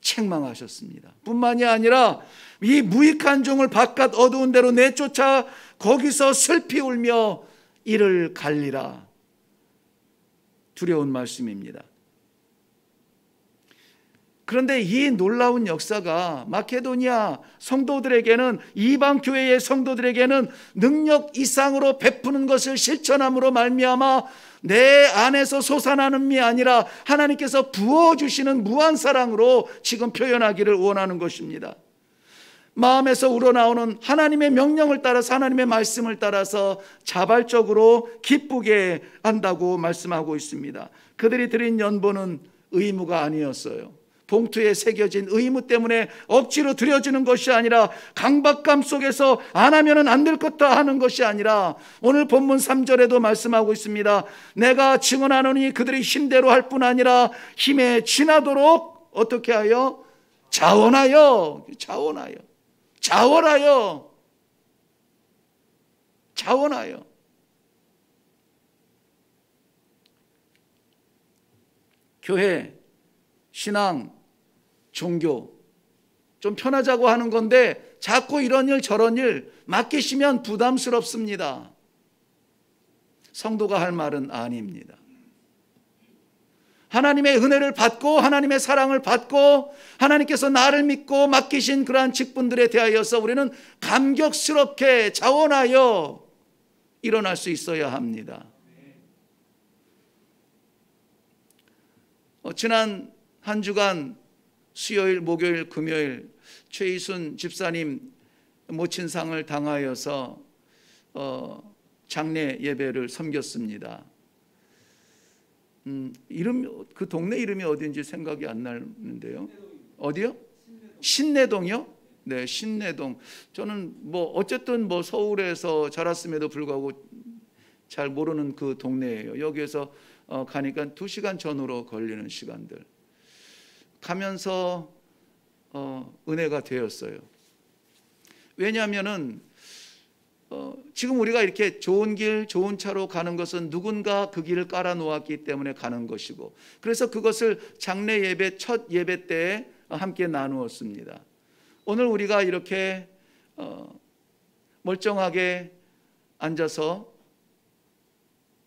책망하셨습니다. 뿐만이 아니라 이 무익한 종을 바깥 어두운 데로 내쫓아 거기서 슬피 울며 이를 갈리라. 두려운 말씀입니다. 그런데 이 놀라운 역사가 마케도니아 성도들에게는, 이방 교회의 성도들에게는 능력 이상으로 베푸는 것을 실천함으로 말미암아 내 안에서 솟아나는 미 아니라 하나님께서 부어주시는 무한 사랑으로 지금 표현하기를 원하는 것입니다. 마음에서 우러나오는 하나님의 명령을 따라서, 하나님의 말씀을 따라서 자발적으로 기쁘게 한다고 말씀하고 있습니다. 그들이 드린 연보는 의무가 아니었어요. 봉투에 새겨진 의무 때문에 억지로 드려지는 것이 아니라 강박감 속에서 안 하면 안 될 것다 하는 것이 아니라 오늘 본문 3절에도 말씀하고 있습니다. 내가 증언하노니 그들이 힘대로 할 뿐 아니라 힘에 지나도록 어떻게 하여? 자원하여 자원하여. 교회, 신앙, 종교 좀 편하자고 하는 건데 자꾸 이런 일 저런 일 맡기시면 부담스럽습니다. 성도가 할 말은 아닙니다. 하나님의 은혜를 받고 하나님의 사랑을 받고 하나님께서 나를 믿고 맡기신 그러한 직분들에 대하여서 우리는 감격스럽게 자원하여 일어날 수 있어야 합니다. 지난 한 주간 수요일, 목요일, 금요일 최희순 집사님 모친상을 당하여서 장례 예배를 섬겼습니다. 그 동네 이름이 어딘지 생각이 안 나는데요. 어디요? 신내동이요? 네, 신내동. 저는 어쨌든 서울에서 자랐음에도 불구하고 잘 모르는 그 동네예요. 여기에서 가니까 2시간 전후로 걸리는 시간들. 가면서 은혜가 되었어요. 왜냐하면은 지금 우리가 이렇게 좋은 길, 좋은 차로 가는 것은 누군가 그 길을 깔아 놓았기 때문에 가는 것이고, 그래서 그것을 장례 예배 첫 예배 때에 함께 나누었습니다. 오늘 우리가 이렇게 멀쩡하게 앉아서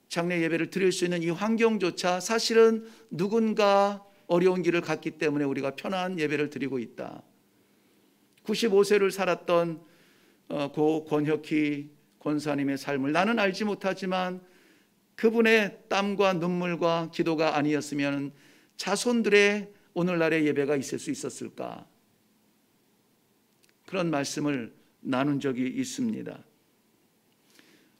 장례 예배를 드릴 수 있는 이 환경조차 사실은 누군가 어려운 길을 갔기 때문에 우리가 편안한 예배를 드리고 있다. 95세를 살았던 고 권혁희 권사님의 삶을 나는 알지 못하지만 그분의 땀과 눈물과 기도가 아니었으면 자손들의 오늘날의 예배가 있을 수 있었을까? 그런 말씀을 나눈 적이 있습니다.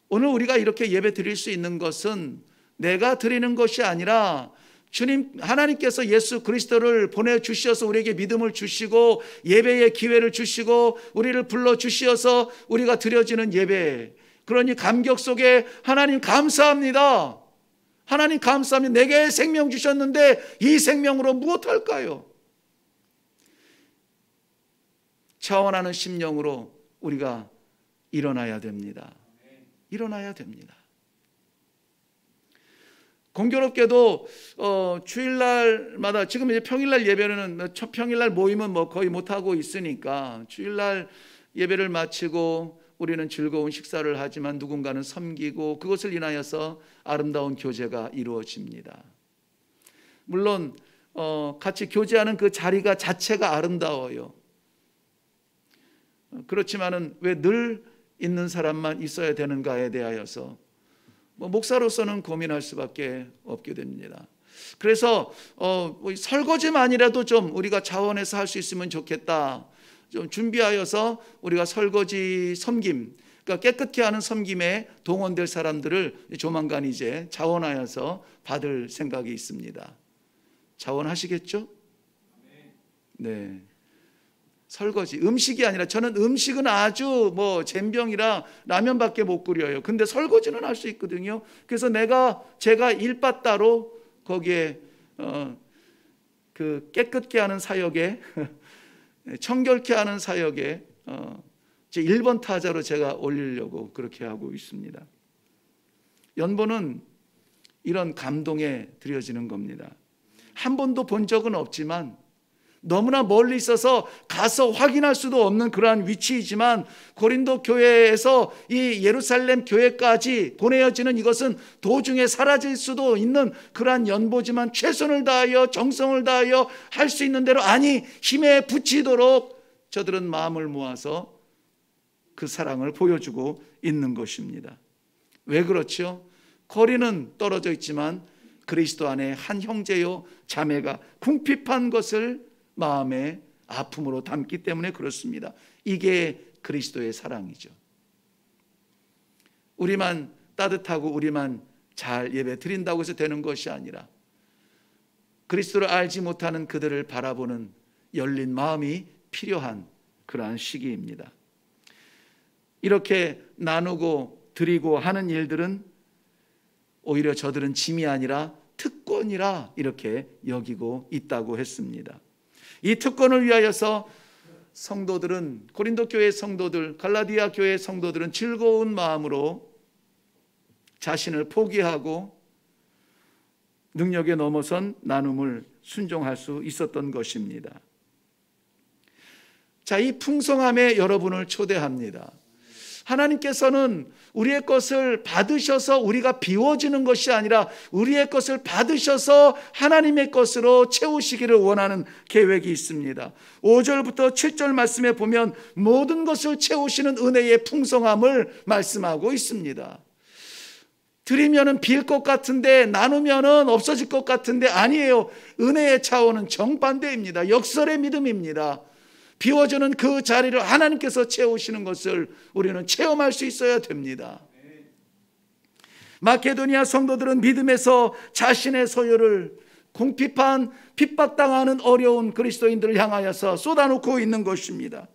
오늘 우리가 이렇게 예배 드릴 수 있는 것은 내가 드리는 것이 아니라 주님 하나님께서 예수 그리스도를 보내주셔서 우리에게 믿음을 주시고 예배의 기회를 주시고 우리를 불러주셔서 우리가 드려지는 예배, 그러니 감격 속에 하나님 감사합니다. 하나님 감사합니다. 내게 생명 주셨는데 이 생명으로 무엇할까요? 차원하는 심령으로 우리가 일어나야 됩니다. 일어나야 됩니다. 공교롭게도 주일날마다 지금 이제 평일날 예배는 첫 평일날 모임은 거의 못 하고 있으니까 주일날 예배를 마치고 우리는 즐거운 식사를 하지만 누군가는 섬기고 그것을 인하여서 아름다운 교제가 이루어집니다. 물론 같이 교제하는 그 자리가 자체가 아름다워요. 그렇지만은 왜 늘 있는 사람만 있어야 되는가에 대하여서 목사로서는 고민할 수밖에 없게 됩니다. 그래서 설거지만이라도 좀 우리가 자원해서 할 수 있으면 좋겠다. 좀 준비하여서 우리가 설거지 섬김, 그러니까 깨끗게 하는 섬김에 동원될 사람들을 조만간 이제 자원하여서 받을 생각이 있습니다. 자원하시겠죠? 네. 설거지, 음식이 아니라 저는 음식은 아주 젬병이라 라면밖에 못 끓여요. 근데 설거지는 할 수 있거든요. 그래서 제가 일바따로 거기에 그 깨끗게 하는 사역에 청결케 하는 사역에 제 1번 타자로 제가 올리려고 그렇게 하고 있습니다. 연보는 이런 감동에 드려지는 겁니다. 한 번도 본 적은 없지만 너무나 멀리 있어서 가서 확인할 수도 없는 그러한 위치이지만 고린도 교회에서 이 예루살렘 교회까지 보내어지는 이것은 도중에 사라질 수도 있는 그러한 연보지만 최선을 다하여 정성을 다하여 할 수 있는 대로 아니 힘에 부치도록 저들은 마음을 모아서 그 사랑을 보여주고 있는 것입니다. 왜 그렇죠? 거리는 떨어져 있지만 그리스도 안에 한 형제요 자매가 궁핍한 것을 마음의 아픔으로 담기 때문에 그렇습니다. 이게 그리스도의 사랑이죠. 우리만 따뜻하고 우리만 잘 예배 드린다고 해서 되는 것이 아니라 그리스도를 알지 못하는 그들을 바라보는 열린 마음이 필요한 그러한 시기입니다. 이렇게 나누고 드리고 하는 일들은 오히려 저들은 짐이 아니라 특권이라 이렇게 여기고 있다고 했습니다. 이 특권을 위하여서 성도들은, 고린도 교회 성도들, 갈라디아 교회 성도들은 즐거운 마음으로 자신을 포기하고 능력에 넘어선 나눔을 순종할 수 있었던 것입니다. 자, 이 풍성함에 여러분을 초대합니다. 하나님께서는 우리의 것을 받으셔서 우리가 비워지는 것이 아니라 우리의 것을 받으셔서 하나님의 것으로 채우시기를 원하는 계획이 있습니다. 5절부터 7절 말씀에 보면 모든 것을 채우시는 은혜의 풍성함을 말씀하고 있습니다. 드리면은 빌 것 같은데 나누면은 없어질 것 같은데 아니에요. 은혜의 차원은 정반대입니다. 역설의 믿음입니다. 비워주는 그 자리를 하나님께서 채우시는 것을 우리는 체험할 수 있어야 됩니다. 마케도니아 성도들은 믿음에서 자신의 소유를 궁핍한 핍박당하는 어려운 그리스도인들을 향하여서 쏟아놓고 있는 것입니다.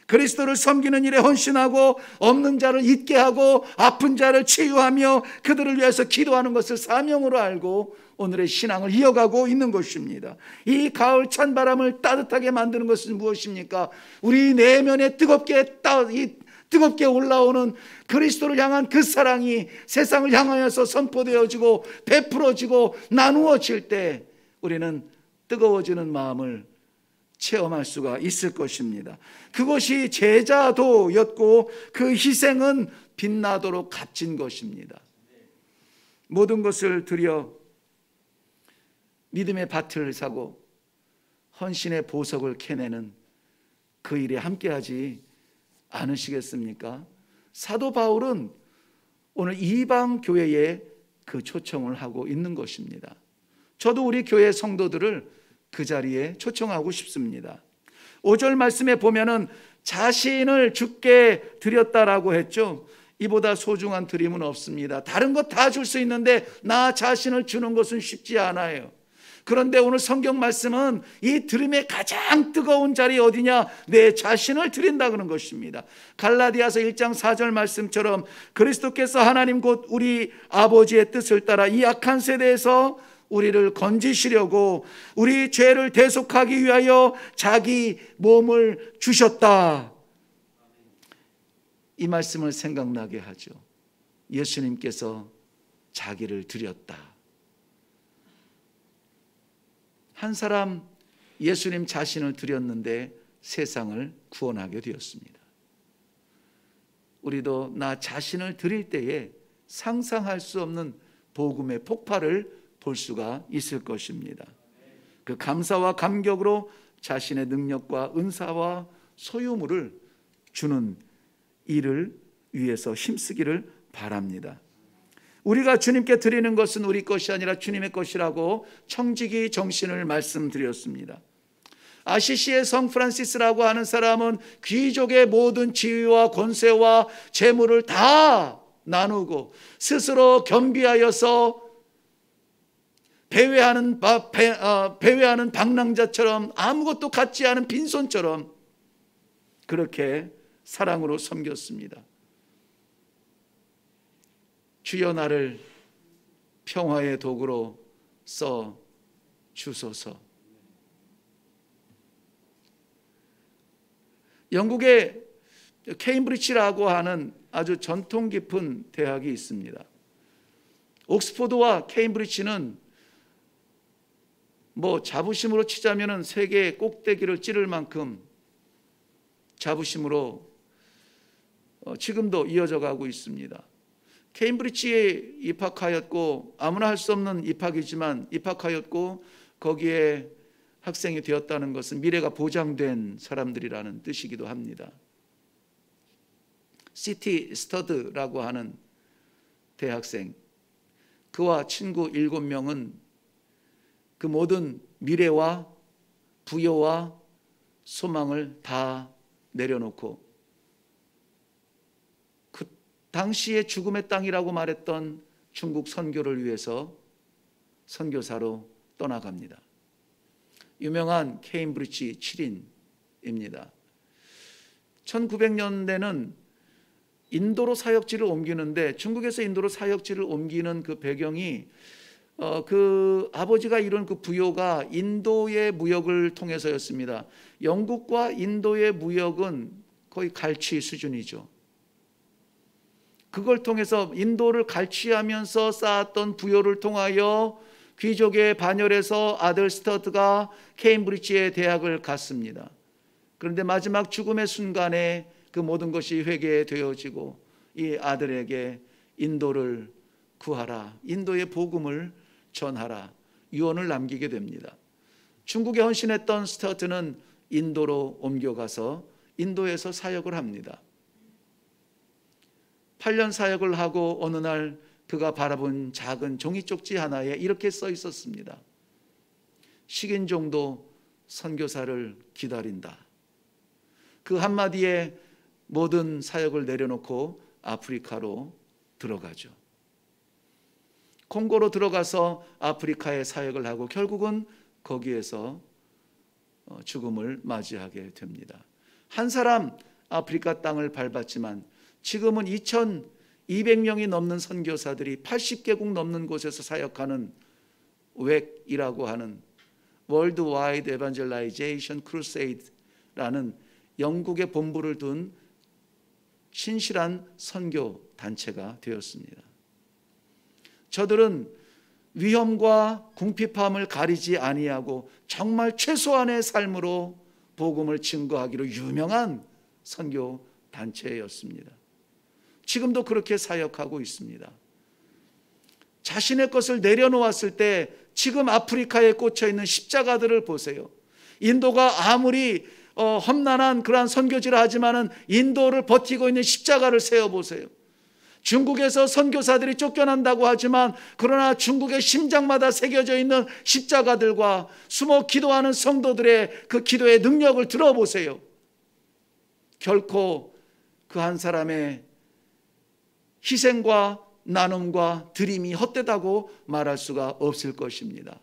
그리스도를 섬기는 일에 헌신하고 없는 자를 있게 하고 아픈 자를 치유하며 그들을 위해서 기도하는 것을 사명으로 알고 오늘의 신앙을 이어가고 있는 것입니다. 이 가을 찬바람을 따뜻하게 만드는 것은 무엇입니까? 우리 내면에 뜨겁게 올라오는 그리스도를 향한 그 사랑이 세상을 향하여서 선포되어지고 베풀어지고 나누어질 때 우리는 뜨거워지는 마음을 체험할 수가 있을 것입니다. 그것이 제자도였고 그 희생은 빛나도록 값진 것입니다. 모든 것을 들여 믿음의 밭을 사고 헌신의 보석을 캐내는 그 일에 함께하지 않으시겠습니까? 사도 바울은 오늘 이방 교회에 그 초청을 하고 있는 것입니다. 저도 우리 교회 성도들을 그 자리에 초청하고 싶습니다. 5절 말씀에 보면은 자신을 주께 드렸다라고 했죠. 이보다 소중한 드림은 없습니다. 다른 것 다 줄 수 있는데 나 자신을 주는 것은 쉽지 않아요. 그런데 오늘 성경 말씀은 이 드림의 가장 뜨거운 자리 어디냐? 내 자신을 드린다 그런 것입니다. 갈라디아서 1장 4절 말씀처럼 그리스도께서 하나님 곧 우리 아버지의 뜻을 따라 이 악한 세대에서 우리를 건지시려고 우리 죄를 대속하기 위하여 자기 몸을 주셨다. 이 말씀을 생각나게 하죠. 예수님께서 자기를 드렸다. 한 사람 예수님 자신을 드렸는데 세상을 구원하게 되었습니다. 우리도 나 자신을 드릴 때에 상상할 수 없는 복음의 폭발을 볼 수가 있을 것입니다. 그 감사와 감격으로 자신의 능력과 은사와 소유물을 주는 일을 위해서 힘쓰기를 바랍니다. 우리가 주님께 드리는 것은 우리 것이 아니라 주님의 것이라고 청지기 정신을 말씀드렸습니다. 아시시의 성 프란시스라고 하는 사람은 귀족의 모든 지위와 권세와 재물을 다 나누고 스스로 겸비하여서 배회하는 방랑자처럼 아무것도 갖지 않은 빈손처럼 그렇게 사랑으로 섬겼습니다. 주여 나를 평화의 도구로 써 주소서. 영국의 케임브리지라고 하는 아주 전통 깊은 대학이 있습니다. 옥스포드와 케임브리지는 자부심으로 치자면 세계 꼭대기를 찌를 만큼 자부심으로 지금도 이어져 가고 있습니다. 케임브리지에 입학하였고 아무나 할 수 없는 입학이지만 입학하였고 거기에 학생이 되었다는 것은 미래가 보장된 사람들이라는 뜻이기도 합니다. 시티 스터드라고 하는 대학생, 그와 친구 7명은 그 모든 미래와 부여와 소망을 다 내려놓고 그 당시의 죽음의 땅이라고 말했던 중국 선교를 위해서 선교사로 떠나갑니다. 유명한 케임브리지 7인입니다. 1900년대는 인도로 사역지를 옮기는데 중국에서 인도로 사역지를 옮기는 그 배경이 그 아버지가 이룬 그 부요가 인도의 무역을 통해서였습니다. 영국과 인도의 무역은 거의 갈취 수준이죠. 그걸 통해서 인도를 갈취하면서 쌓았던 부요를 통하여 귀족의 반열에서 아들 스튜어트가 케임브리지의 대학을 갔습니다. 그런데 마지막 죽음의 순간에 그 모든 것이 회개되어지고 이 아들에게 인도를 구하라, 인도의 복음을 전하라, 유언을 남기게 됩니다. 중국에 헌신했던 스튜어트는 인도로 옮겨가서 인도에서 사역을 합니다. 8년 사역을 하고 어느 날 그가 바라본 작은 종이 쪽지 하나에 이렇게 써 있었습니다. 식인종도 선교사를 기다린다. 그 한마디에 모든 사역을 내려놓고 아프리카로 들어가죠. 콩고로 들어가서 아프리카에 사역을 하고 결국은 거기에서 죽음을 맞이하게 됩니다. 한 사람 아프리카 땅을 밟았지만 지금은 2200명이 넘는 선교사들이 80개국 넘는 곳에서 사역하는 웩이라고 하는 Worldwide Evangelization Crusade라는 영국의 본부를 둔 신실한 선교 단체가 되었습니다. 저들은 위험과 궁핍함을 가리지 아니하고 정말 최소한의 삶으로 복음을 증거하기로 유명한 선교 단체였습니다. 지금도 그렇게 사역하고 있습니다. 자신의 것을 내려놓았을 때 지금 아프리카에 꽂혀 있는 십자가들을 보세요. 인도가 아무리 험난한 그러한 선교지를 하지만은 인도를 버티고 있는 십자가를 세워보세요. 중국에서 선교사들이 쫓겨난다고 하지만 그러나 중국의 심장마다 새겨져 있는 십자가들과 숨어 기도하는 성도들의 그 기도의 능력을 들어보세요. 결코 그 한 사람의 희생과 나눔과 드림이 헛되다고 말할 수가 없을 것입니다.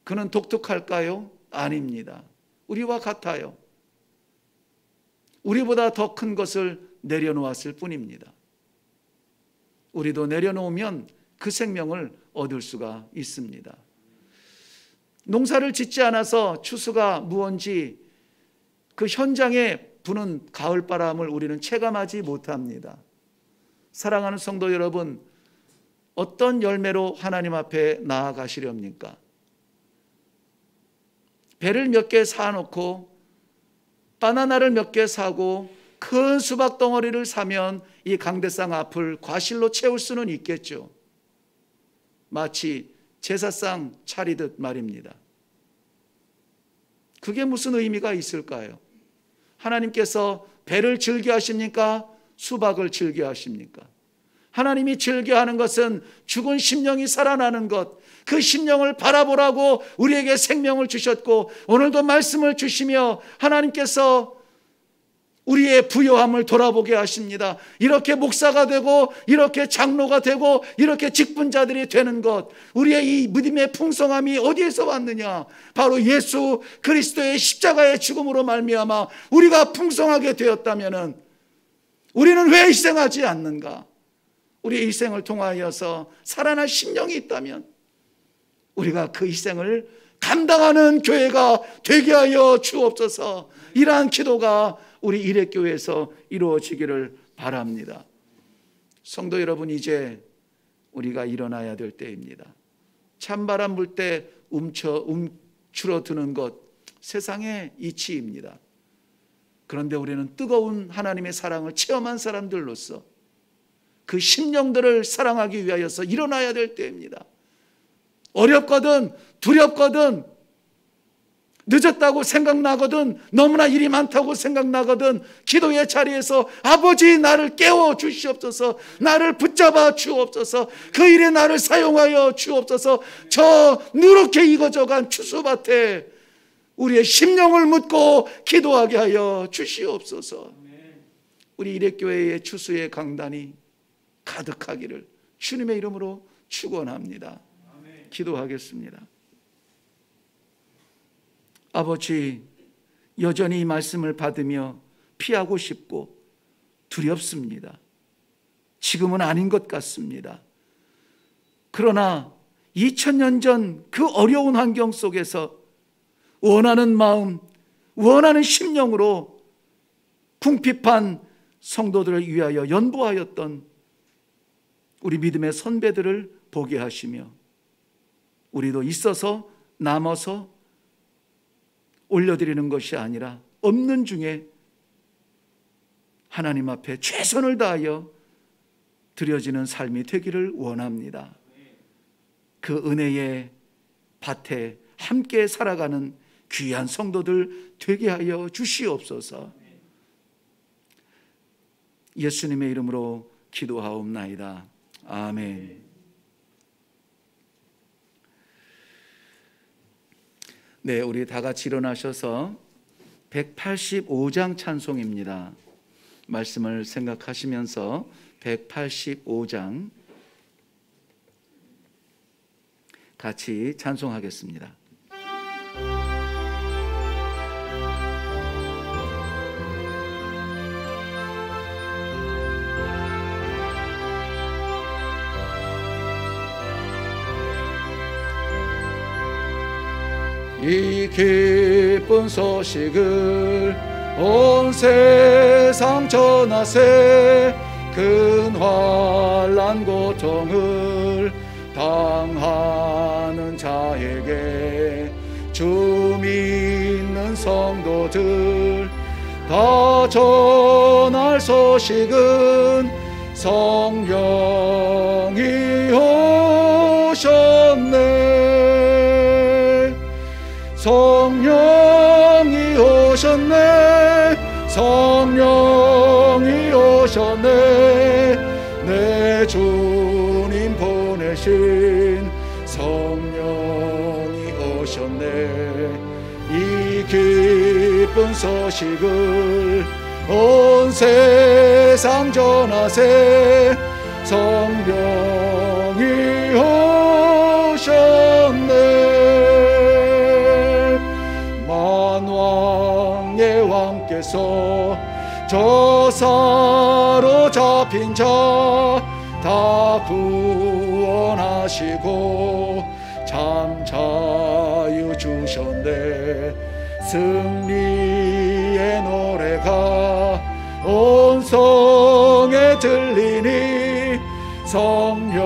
그는 독특할까요? 아닙니다. 우리와 같아요. 우리보다 더 큰 것을 내려놓았을 뿐입니다. 우리도 내려놓으면 그 생명을 얻을 수가 있습니다. 농사를 짓지 않아서 추수가 무언지 그 현장에 부는 가을바람을 우리는 체감하지 못합니다. 사랑하는 성도 여러분, 어떤 열매로 하나님 앞에 나아가시렵니까? 배를 몇 개 사놓고 바나나를 몇 개 사고 큰 수박 덩어리를 사면 이 강대상 앞을 과실로 채울 수는 있겠죠. 마치 제사상 차리듯 말입니다. 그게 무슨 의미가 있을까요? 하나님께서 배를 즐겨하십니까? 수박을 즐겨하십니까? 하나님이 즐겨하는 것은 죽은 심령이 살아나는 것, 그 심령을 바라보라고 우리에게 생명을 주셨고 오늘도 말씀을 주시며 하나님께서 우리의 부요함을 돌아보게 하십니다. 이렇게 목사가 되고 이렇게 장로가 되고 이렇게 직분자들이 되는 것, 우리의 이 믿음의 풍성함이 어디에서 왔느냐? 바로 예수 그리스도의 십자가의 죽음으로 말미암아 우리가 풍성하게 되었다면 우리는 왜 희생하지 않는가? 우리의 희생을 통하여서 살아날 심령이 있다면 우리가 그 희생을 감당하는 교회가 되게 하여 주옵소서. 이러한 기도가 우리 일회교회에서 이루어지기를 바랍니다. 성도 여러분, 이제 우리가 일어나야 될 때입니다. 찬바람 불 때 움츠러드는 것, 세상의 이치입니다. 그런데 우리는 뜨거운 하나님의 사랑을 체험한 사람들로서 그 심령들을 사랑하기 위하여서 일어나야 될 때입니다. 어렵거든, 두렵거든, 늦었다고 생각나거든, 너무나 일이 많다고 생각나거든, 기도의 자리에서 아버지 나를 깨워 주시옵소서, 나를 붙잡아 주옵소서, 그 일에 나를 사용하여 주옵소서. 저 누렇게 익어져간 추수밭에 우리의 심령을 묻고 기도하게 하여 주시옵소서. 우리 일회교회의 추수의 강단이 가득하기를 주님의 이름으로 축원합니다. 기도하겠습니다. 아버지, 여전히 이 말씀을 받으며 피하고 싶고 두렵습니다. 지금은 아닌 것 같습니다. 그러나 2000년 전 그 어려운 환경 속에서 원하는 마음, 원하는 심령으로 궁핍한 성도들을 위하여 연보하였던 우리 믿음의 선배들을 보게 하시며 우리도 있어서 남아서 올려드리는 것이 아니라 없는 중에 하나님 앞에 최선을 다하여 드려지는 삶이 되기를 원합니다. 그 은혜의 밭에 함께 살아가는 귀한 성도들 되게 하여 주시옵소서. 예수님의 이름으로 기도하옵나이다. 아멘. 네, 우리 다 같이 일어나셔서 185장 찬송입니다. 말씀을 생각하시면서 185장 같이 찬송하겠습니다. 이 기쁜 소식을 온 세상 전하세. 큰 환난 고통을 당하는 자에게 주 믿는 성도들 다 전할 소식은 성령이 오셨네. 성령이 오셨네. 성령이 오셨네. 내 주님 보내신 성령이 오셨네. 이 기쁜 소식을 온 세상 전하세. 성령이 오셨네. 만왕의 왕께서 저 사로잡힌 자 다 구원하시고 참 자유 주셨네. 승리의 노래가 온 성에 들리니 성령이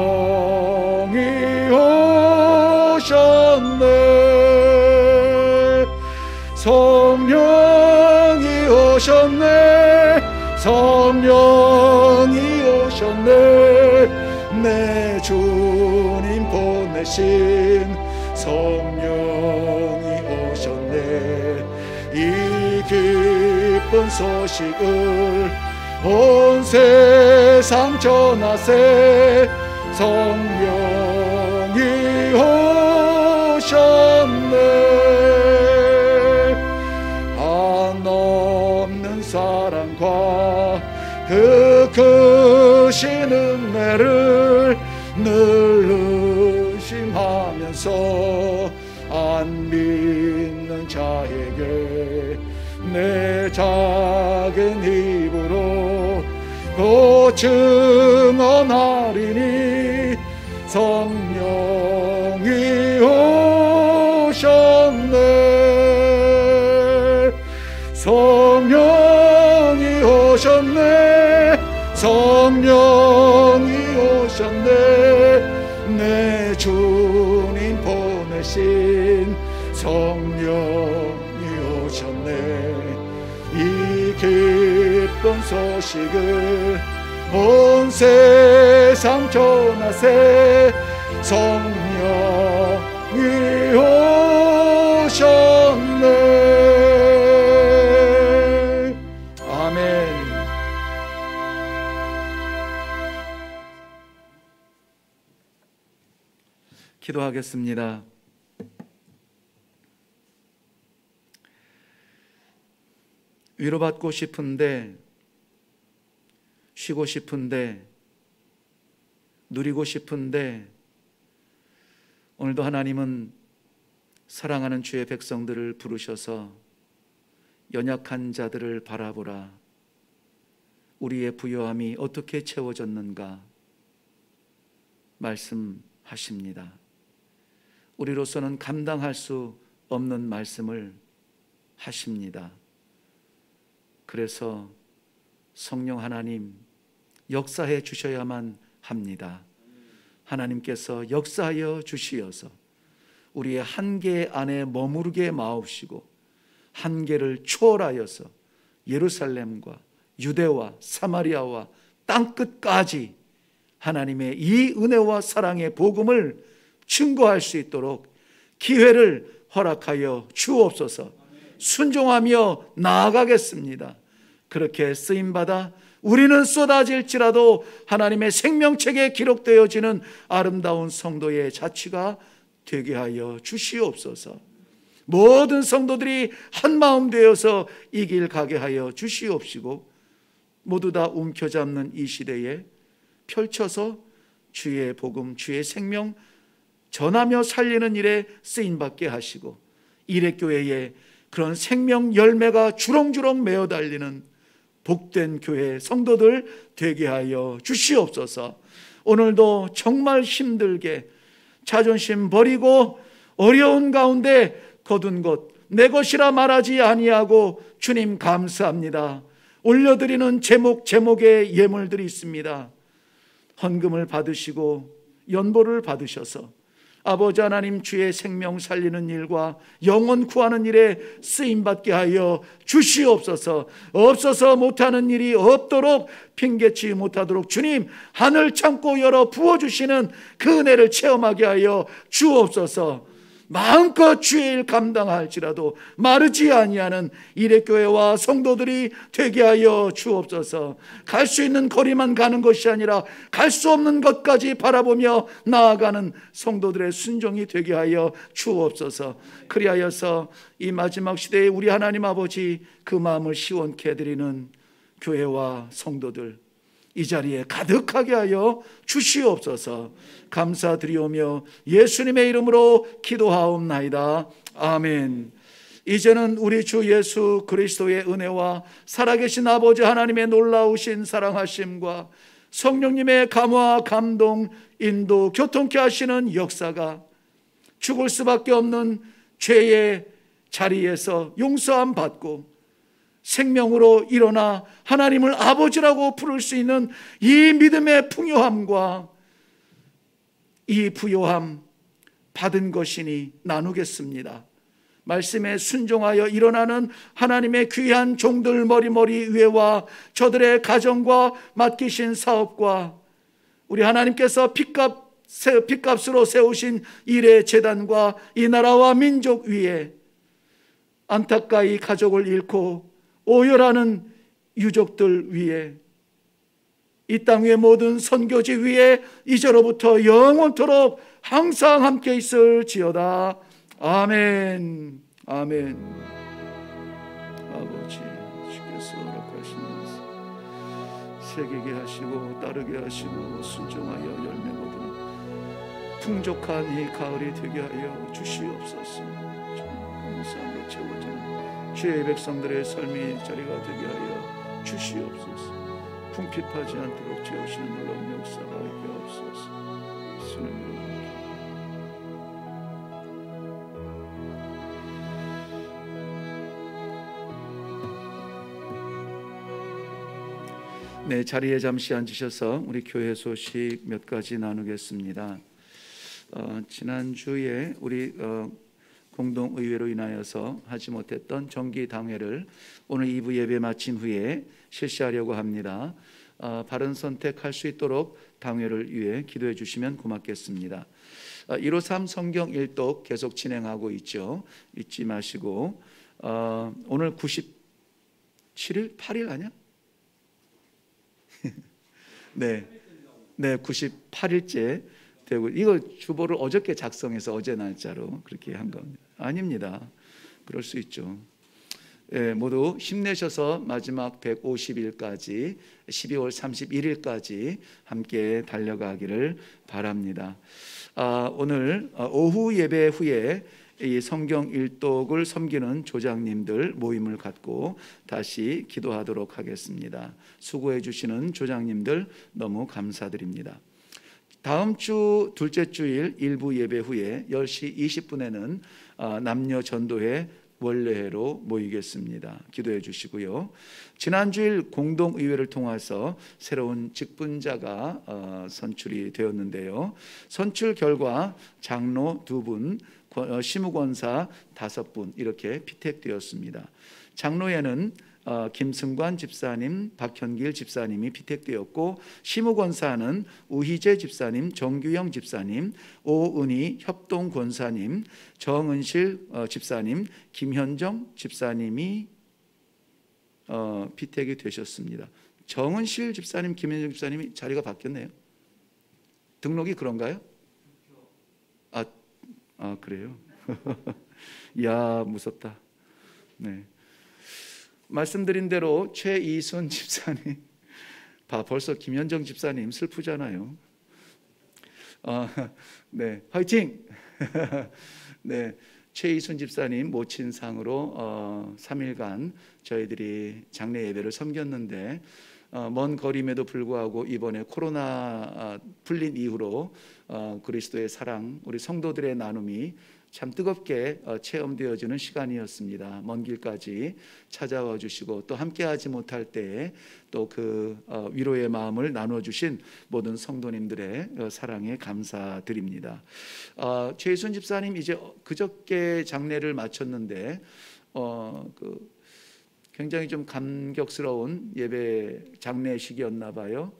오셨네. 성령이 오셨네. 성령이 오셨네. 내 주님 보내신 성령이 오셨네. 이 기쁜 소식을 온 세상 전하세. 성령이 오셨네. 한없는 사랑과 그 크신 은혜를 늘 의심하면서 안 믿는 자에게 내 작은 입으로 곧 증언하리니 성령이 오셨네. 성령이 오셨네. 성령이 오셨네. 내 주님 보내신 성령이 오셨네. 이 기쁜 소식을 온 세상 전하세. 성령이 오셨네. 아멘. 기도하겠습니다. 위로받고 싶은데, 쉬고 싶은데, 누리고 싶은데, 오늘도 하나님은 사랑하는 주의 백성들을 부르셔서 연약한 자들을 바라보라. 우리의 부요함이 어떻게 채워졌는가 말씀하시고 하십니다. 우리로서는 감당할 수 없는 말씀을 하십니다. 그래서 성령 하나님 역사해 주셔야만 합니다. 하나님께서 역사하여 주시어서 우리의 한계 안에 머무르게 마옵시고 한계를 초월하여서 예루살렘과 유대와 사마리아와 땅끝까지 하나님의 이 은혜와 사랑의 복음을 증거할 수 있도록 기회를 허락하여 주옵소서. 순종하며 나아가겠습니다. 그렇게 쓰임받아 우리는 쏟아질지라도 하나님의 생명책에 기록되어지는 아름다운 성도의 자취가 되게 하여 주시옵소서. 모든 성도들이 한마음 되어서 이 길 가게 하여 주시옵시고 모두 다 움켜잡는 이 시대에 펼쳐서 주의 복음, 주의 생명 전하며 살리는 일에 쓰임받게 하시고 이레교회에 그런 생명 열매가 주렁주렁 메어 달리는 복된 교회 성도들 되게 하여 주시옵소서. 오늘도 정말 힘들게 자존심 버리고 어려운 가운데 거둔 것 내 것이라 말하지 아니하고 주님 감사합니다. 올려드리는 제목의 예물들이 있습니다. 헌금을 받으시고 연보를 받으셔서 아버지 하나님 주의 생명 살리는 일과 영혼 구하는 일에 쓰임받게 하여 주시옵소서. 없어서 못하는 일이 없도록 핑계치 못하도록 주님 하늘 창고 열어 부어주시는 그 은혜를 체험하게 하여 주옵소서. 마음껏 주의 일 감당할지라도 마르지 아니하는 이레교회와 성도들이 되게 하여 주옵소서. 갈 수 있는 거리만 가는 것이 아니라 갈 수 없는 것까지 바라보며 나아가는 성도들의 순종이 되게 하여 주옵소서. 그리하여서 이 마지막 시대에 우리 하나님 아버지 그 마음을 시원케 해드리는 교회와 성도들 이 자리에 가득하게 하여 주시옵소서. 감사드리오며 예수님의 이름으로 기도하옵나이다. 아멘. 이제는 우리 주 예수 그리스도의 은혜와 살아계신 아버지 하나님의 놀라우신 사랑하심과 성령님의 감화, 감동, 인도, 교통케 하시는 역사가 죽을 수밖에 없는 죄의 자리에서 용서함 받고 생명으로 일어나 하나님을 아버지라고 부를 수 있는 이 믿음의 풍요함과 이 부요함 받은 것이니 나누겠습니다. 말씀에 순종하여 일어나는 하나님의 귀한 종들 머리머리 위에와 저들의 가정과 맡기신 사업과 우리 하나님께서 핏값으로 세우신 일의 재단과 이 나라와 민족 위에 안타까이 가족을 잃고 오열하는 유족들 위에 이 땅 위의 모든 선교지 위에 이제로부터 영원토록 항상 함께 있을지어다. 아멘. 아멘. 아버지 주께서 허락하시면서 새기게 하시고 따르게 하시고 순종하여 열매 거두는 풍족한 이 가을이 되게 하여 주시옵소서. 감사함으로 채워지는 주의 백성들의 삶의 자리가 되게 하여 주시옵소서. 궁핍하지 않도록 채우시는 놀라운 역사가 있게 하옵소서. 예수님으로 네, 자리에 잠시 앉으셔서 우리 교회 소식 몇 가지 나누겠습니다. 지난주에 우리 공동의회로 인하여서 하지 못했던 정기당회를 오늘 2부 예배 마친 후에 실시하려고 합니다. 바른 선택할 수 있도록 당회를 위해 기도해 주시면 고맙겠습니다. 153 성경 일독 계속 진행하고 있죠. 잊지 마시고 오늘 97일? 8일 아니야? 네, 98일째 되고 이거 주보를 어저께 작성해서 어제 날짜로 그렇게 한 겁니다. 아닙니다. 그럴 수 있죠. 예, 모두 힘내셔서 마지막 150일까지 12월 31일까지 함께 달려가기를 바랍니다. 오늘 오후 예배 후에 이 성경 일독을 섬기는 조장님들 모임을 갖고 다시 기도하도록 하겠습니다. 수고해 주시는 조장님들 너무 감사드립니다. 다음 주 둘째 주일 일부 예배 후에 10시 20분에는 남녀 전도회 원례회로 모이겠습니다. 기도해 주시고요. 지난주일 공동의회를 통해서 새로운 직분자가 선출이 되었는데요. 선출 결과 장로 2분, 시무권사 5분 이렇게 피택되었습니다. 장로에는 김승관 집사님, 박현길 집사님이 피택되었고, 시무권사는 우희재 집사님, 정규영 집사님, 오은희 협동권사님, 정은실 집사님, 김현정 집사님이 피택이 되셨습니다. 정은실 집사님, 김현정 집사님이 자리가 바뀌었네요. 등록이 그런가요? 그래요? 이야, 무섭다. 네. 말씀드린 대로 최이순 집사님, 벌써 김현정 집사님 슬프잖아요. 네, 화이팅! 네, 최이순 집사님 모친상으로 3일간 저희들이 장례 예배를 섬겼는데, 먼 거림에도 불구하고 이번에 코로나 풀린 이후로 그리스도의 사랑, 우리 성도들의 나눔이 참 뜨겁게 체험되어지는 시간이었습니다. 먼 길까지 찾아와 주시고 또 함께하지 못할 때에 또 그 위로의 마음을 나눠주신 모든 성도님들의 사랑에 감사드립니다. 최순 집사님 이제 그저께 장례를 마쳤는데 굉장히 좀 감격스러운 예배 장례식이었나 봐요.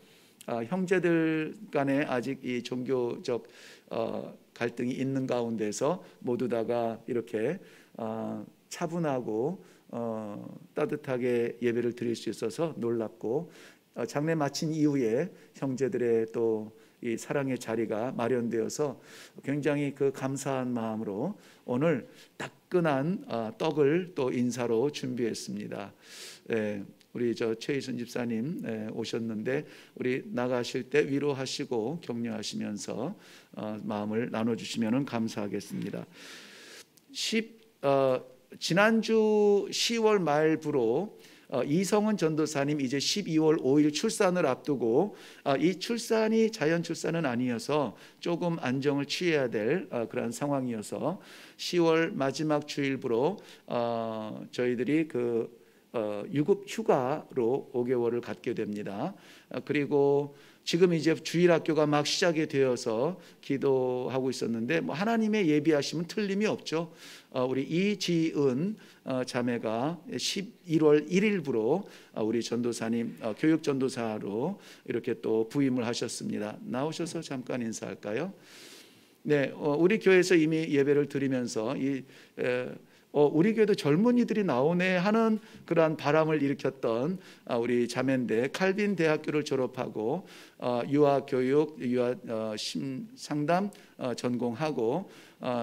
형제들 간에 아직 이 종교적 갈등이 있는 가운데서 모두 다가 이렇게 차분하고 따뜻하게 예배를 드릴 수 있어서 놀랍고, 장례 마친 이후에 형제들의 또 이 사랑의 자리가 마련되어서 굉장히 그 감사한 마음으로 오늘 따끈한 떡을 또 인사로 준비했습니다. 우리 최희순 집사님 오셨는데 우리 나가실 때 위로하시고 격려하시면서 마음을 나눠주시면 감사하겠습니다. 지난주 10월 말부로 이성은 전도사님 이제 12월 5일 출산을 앞두고 이 출산이 자연 출산은 아니어서 조금 안정을 취해야 될 그런 상황이어서 10월 마지막 주일부로 저희들이 유급 휴가로 5개월을 갖게 됩니다. 그리고 지금 이제 주일학교가 막 시작이 되어서 기도하고 있었는데 하나님의 예비하심은 틀림이 없죠. 우리 이지은 자매가 11월 1일부로 우리 전도사님 교육 전도사로 이렇게 또 부임을 하셨습니다. 나오셔서 잠깐 인사할까요? 네, 우리 교회에서 이미 예배를 드리면서 우리 교회도 젊은이들이 나오네 하는 그러한 바람을 일으켰던 우리 자매인데, 칼빈 대학교를 졸업하고 유아교육, 상담 전공하고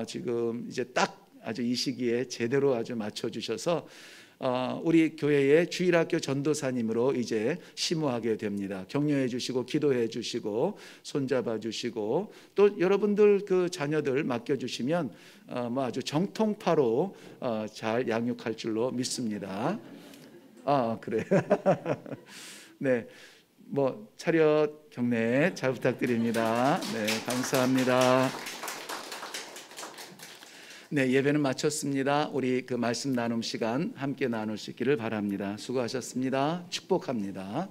지금 이제 딱 아주 이 시기에 제대로 아주 맞춰주셔서 우리 교회의 주일학교 전도사님으로 이제 심우하게 됩니다. 격려해 주시고 기도해 주시고 손잡아 주시고 또 여러분들 그 자녀들 맡겨주시면 아주 정통파로 잘 양육할 줄로 믿습니다. 그래. 네, 차렷 경례 잘 부탁드립니다. 네, 감사합니다. 네, 예배는 마쳤습니다. 우리 그 말씀 나눔 시간 함께 나눌 수 있기를 바랍니다. 수고하셨습니다. 축복합니다.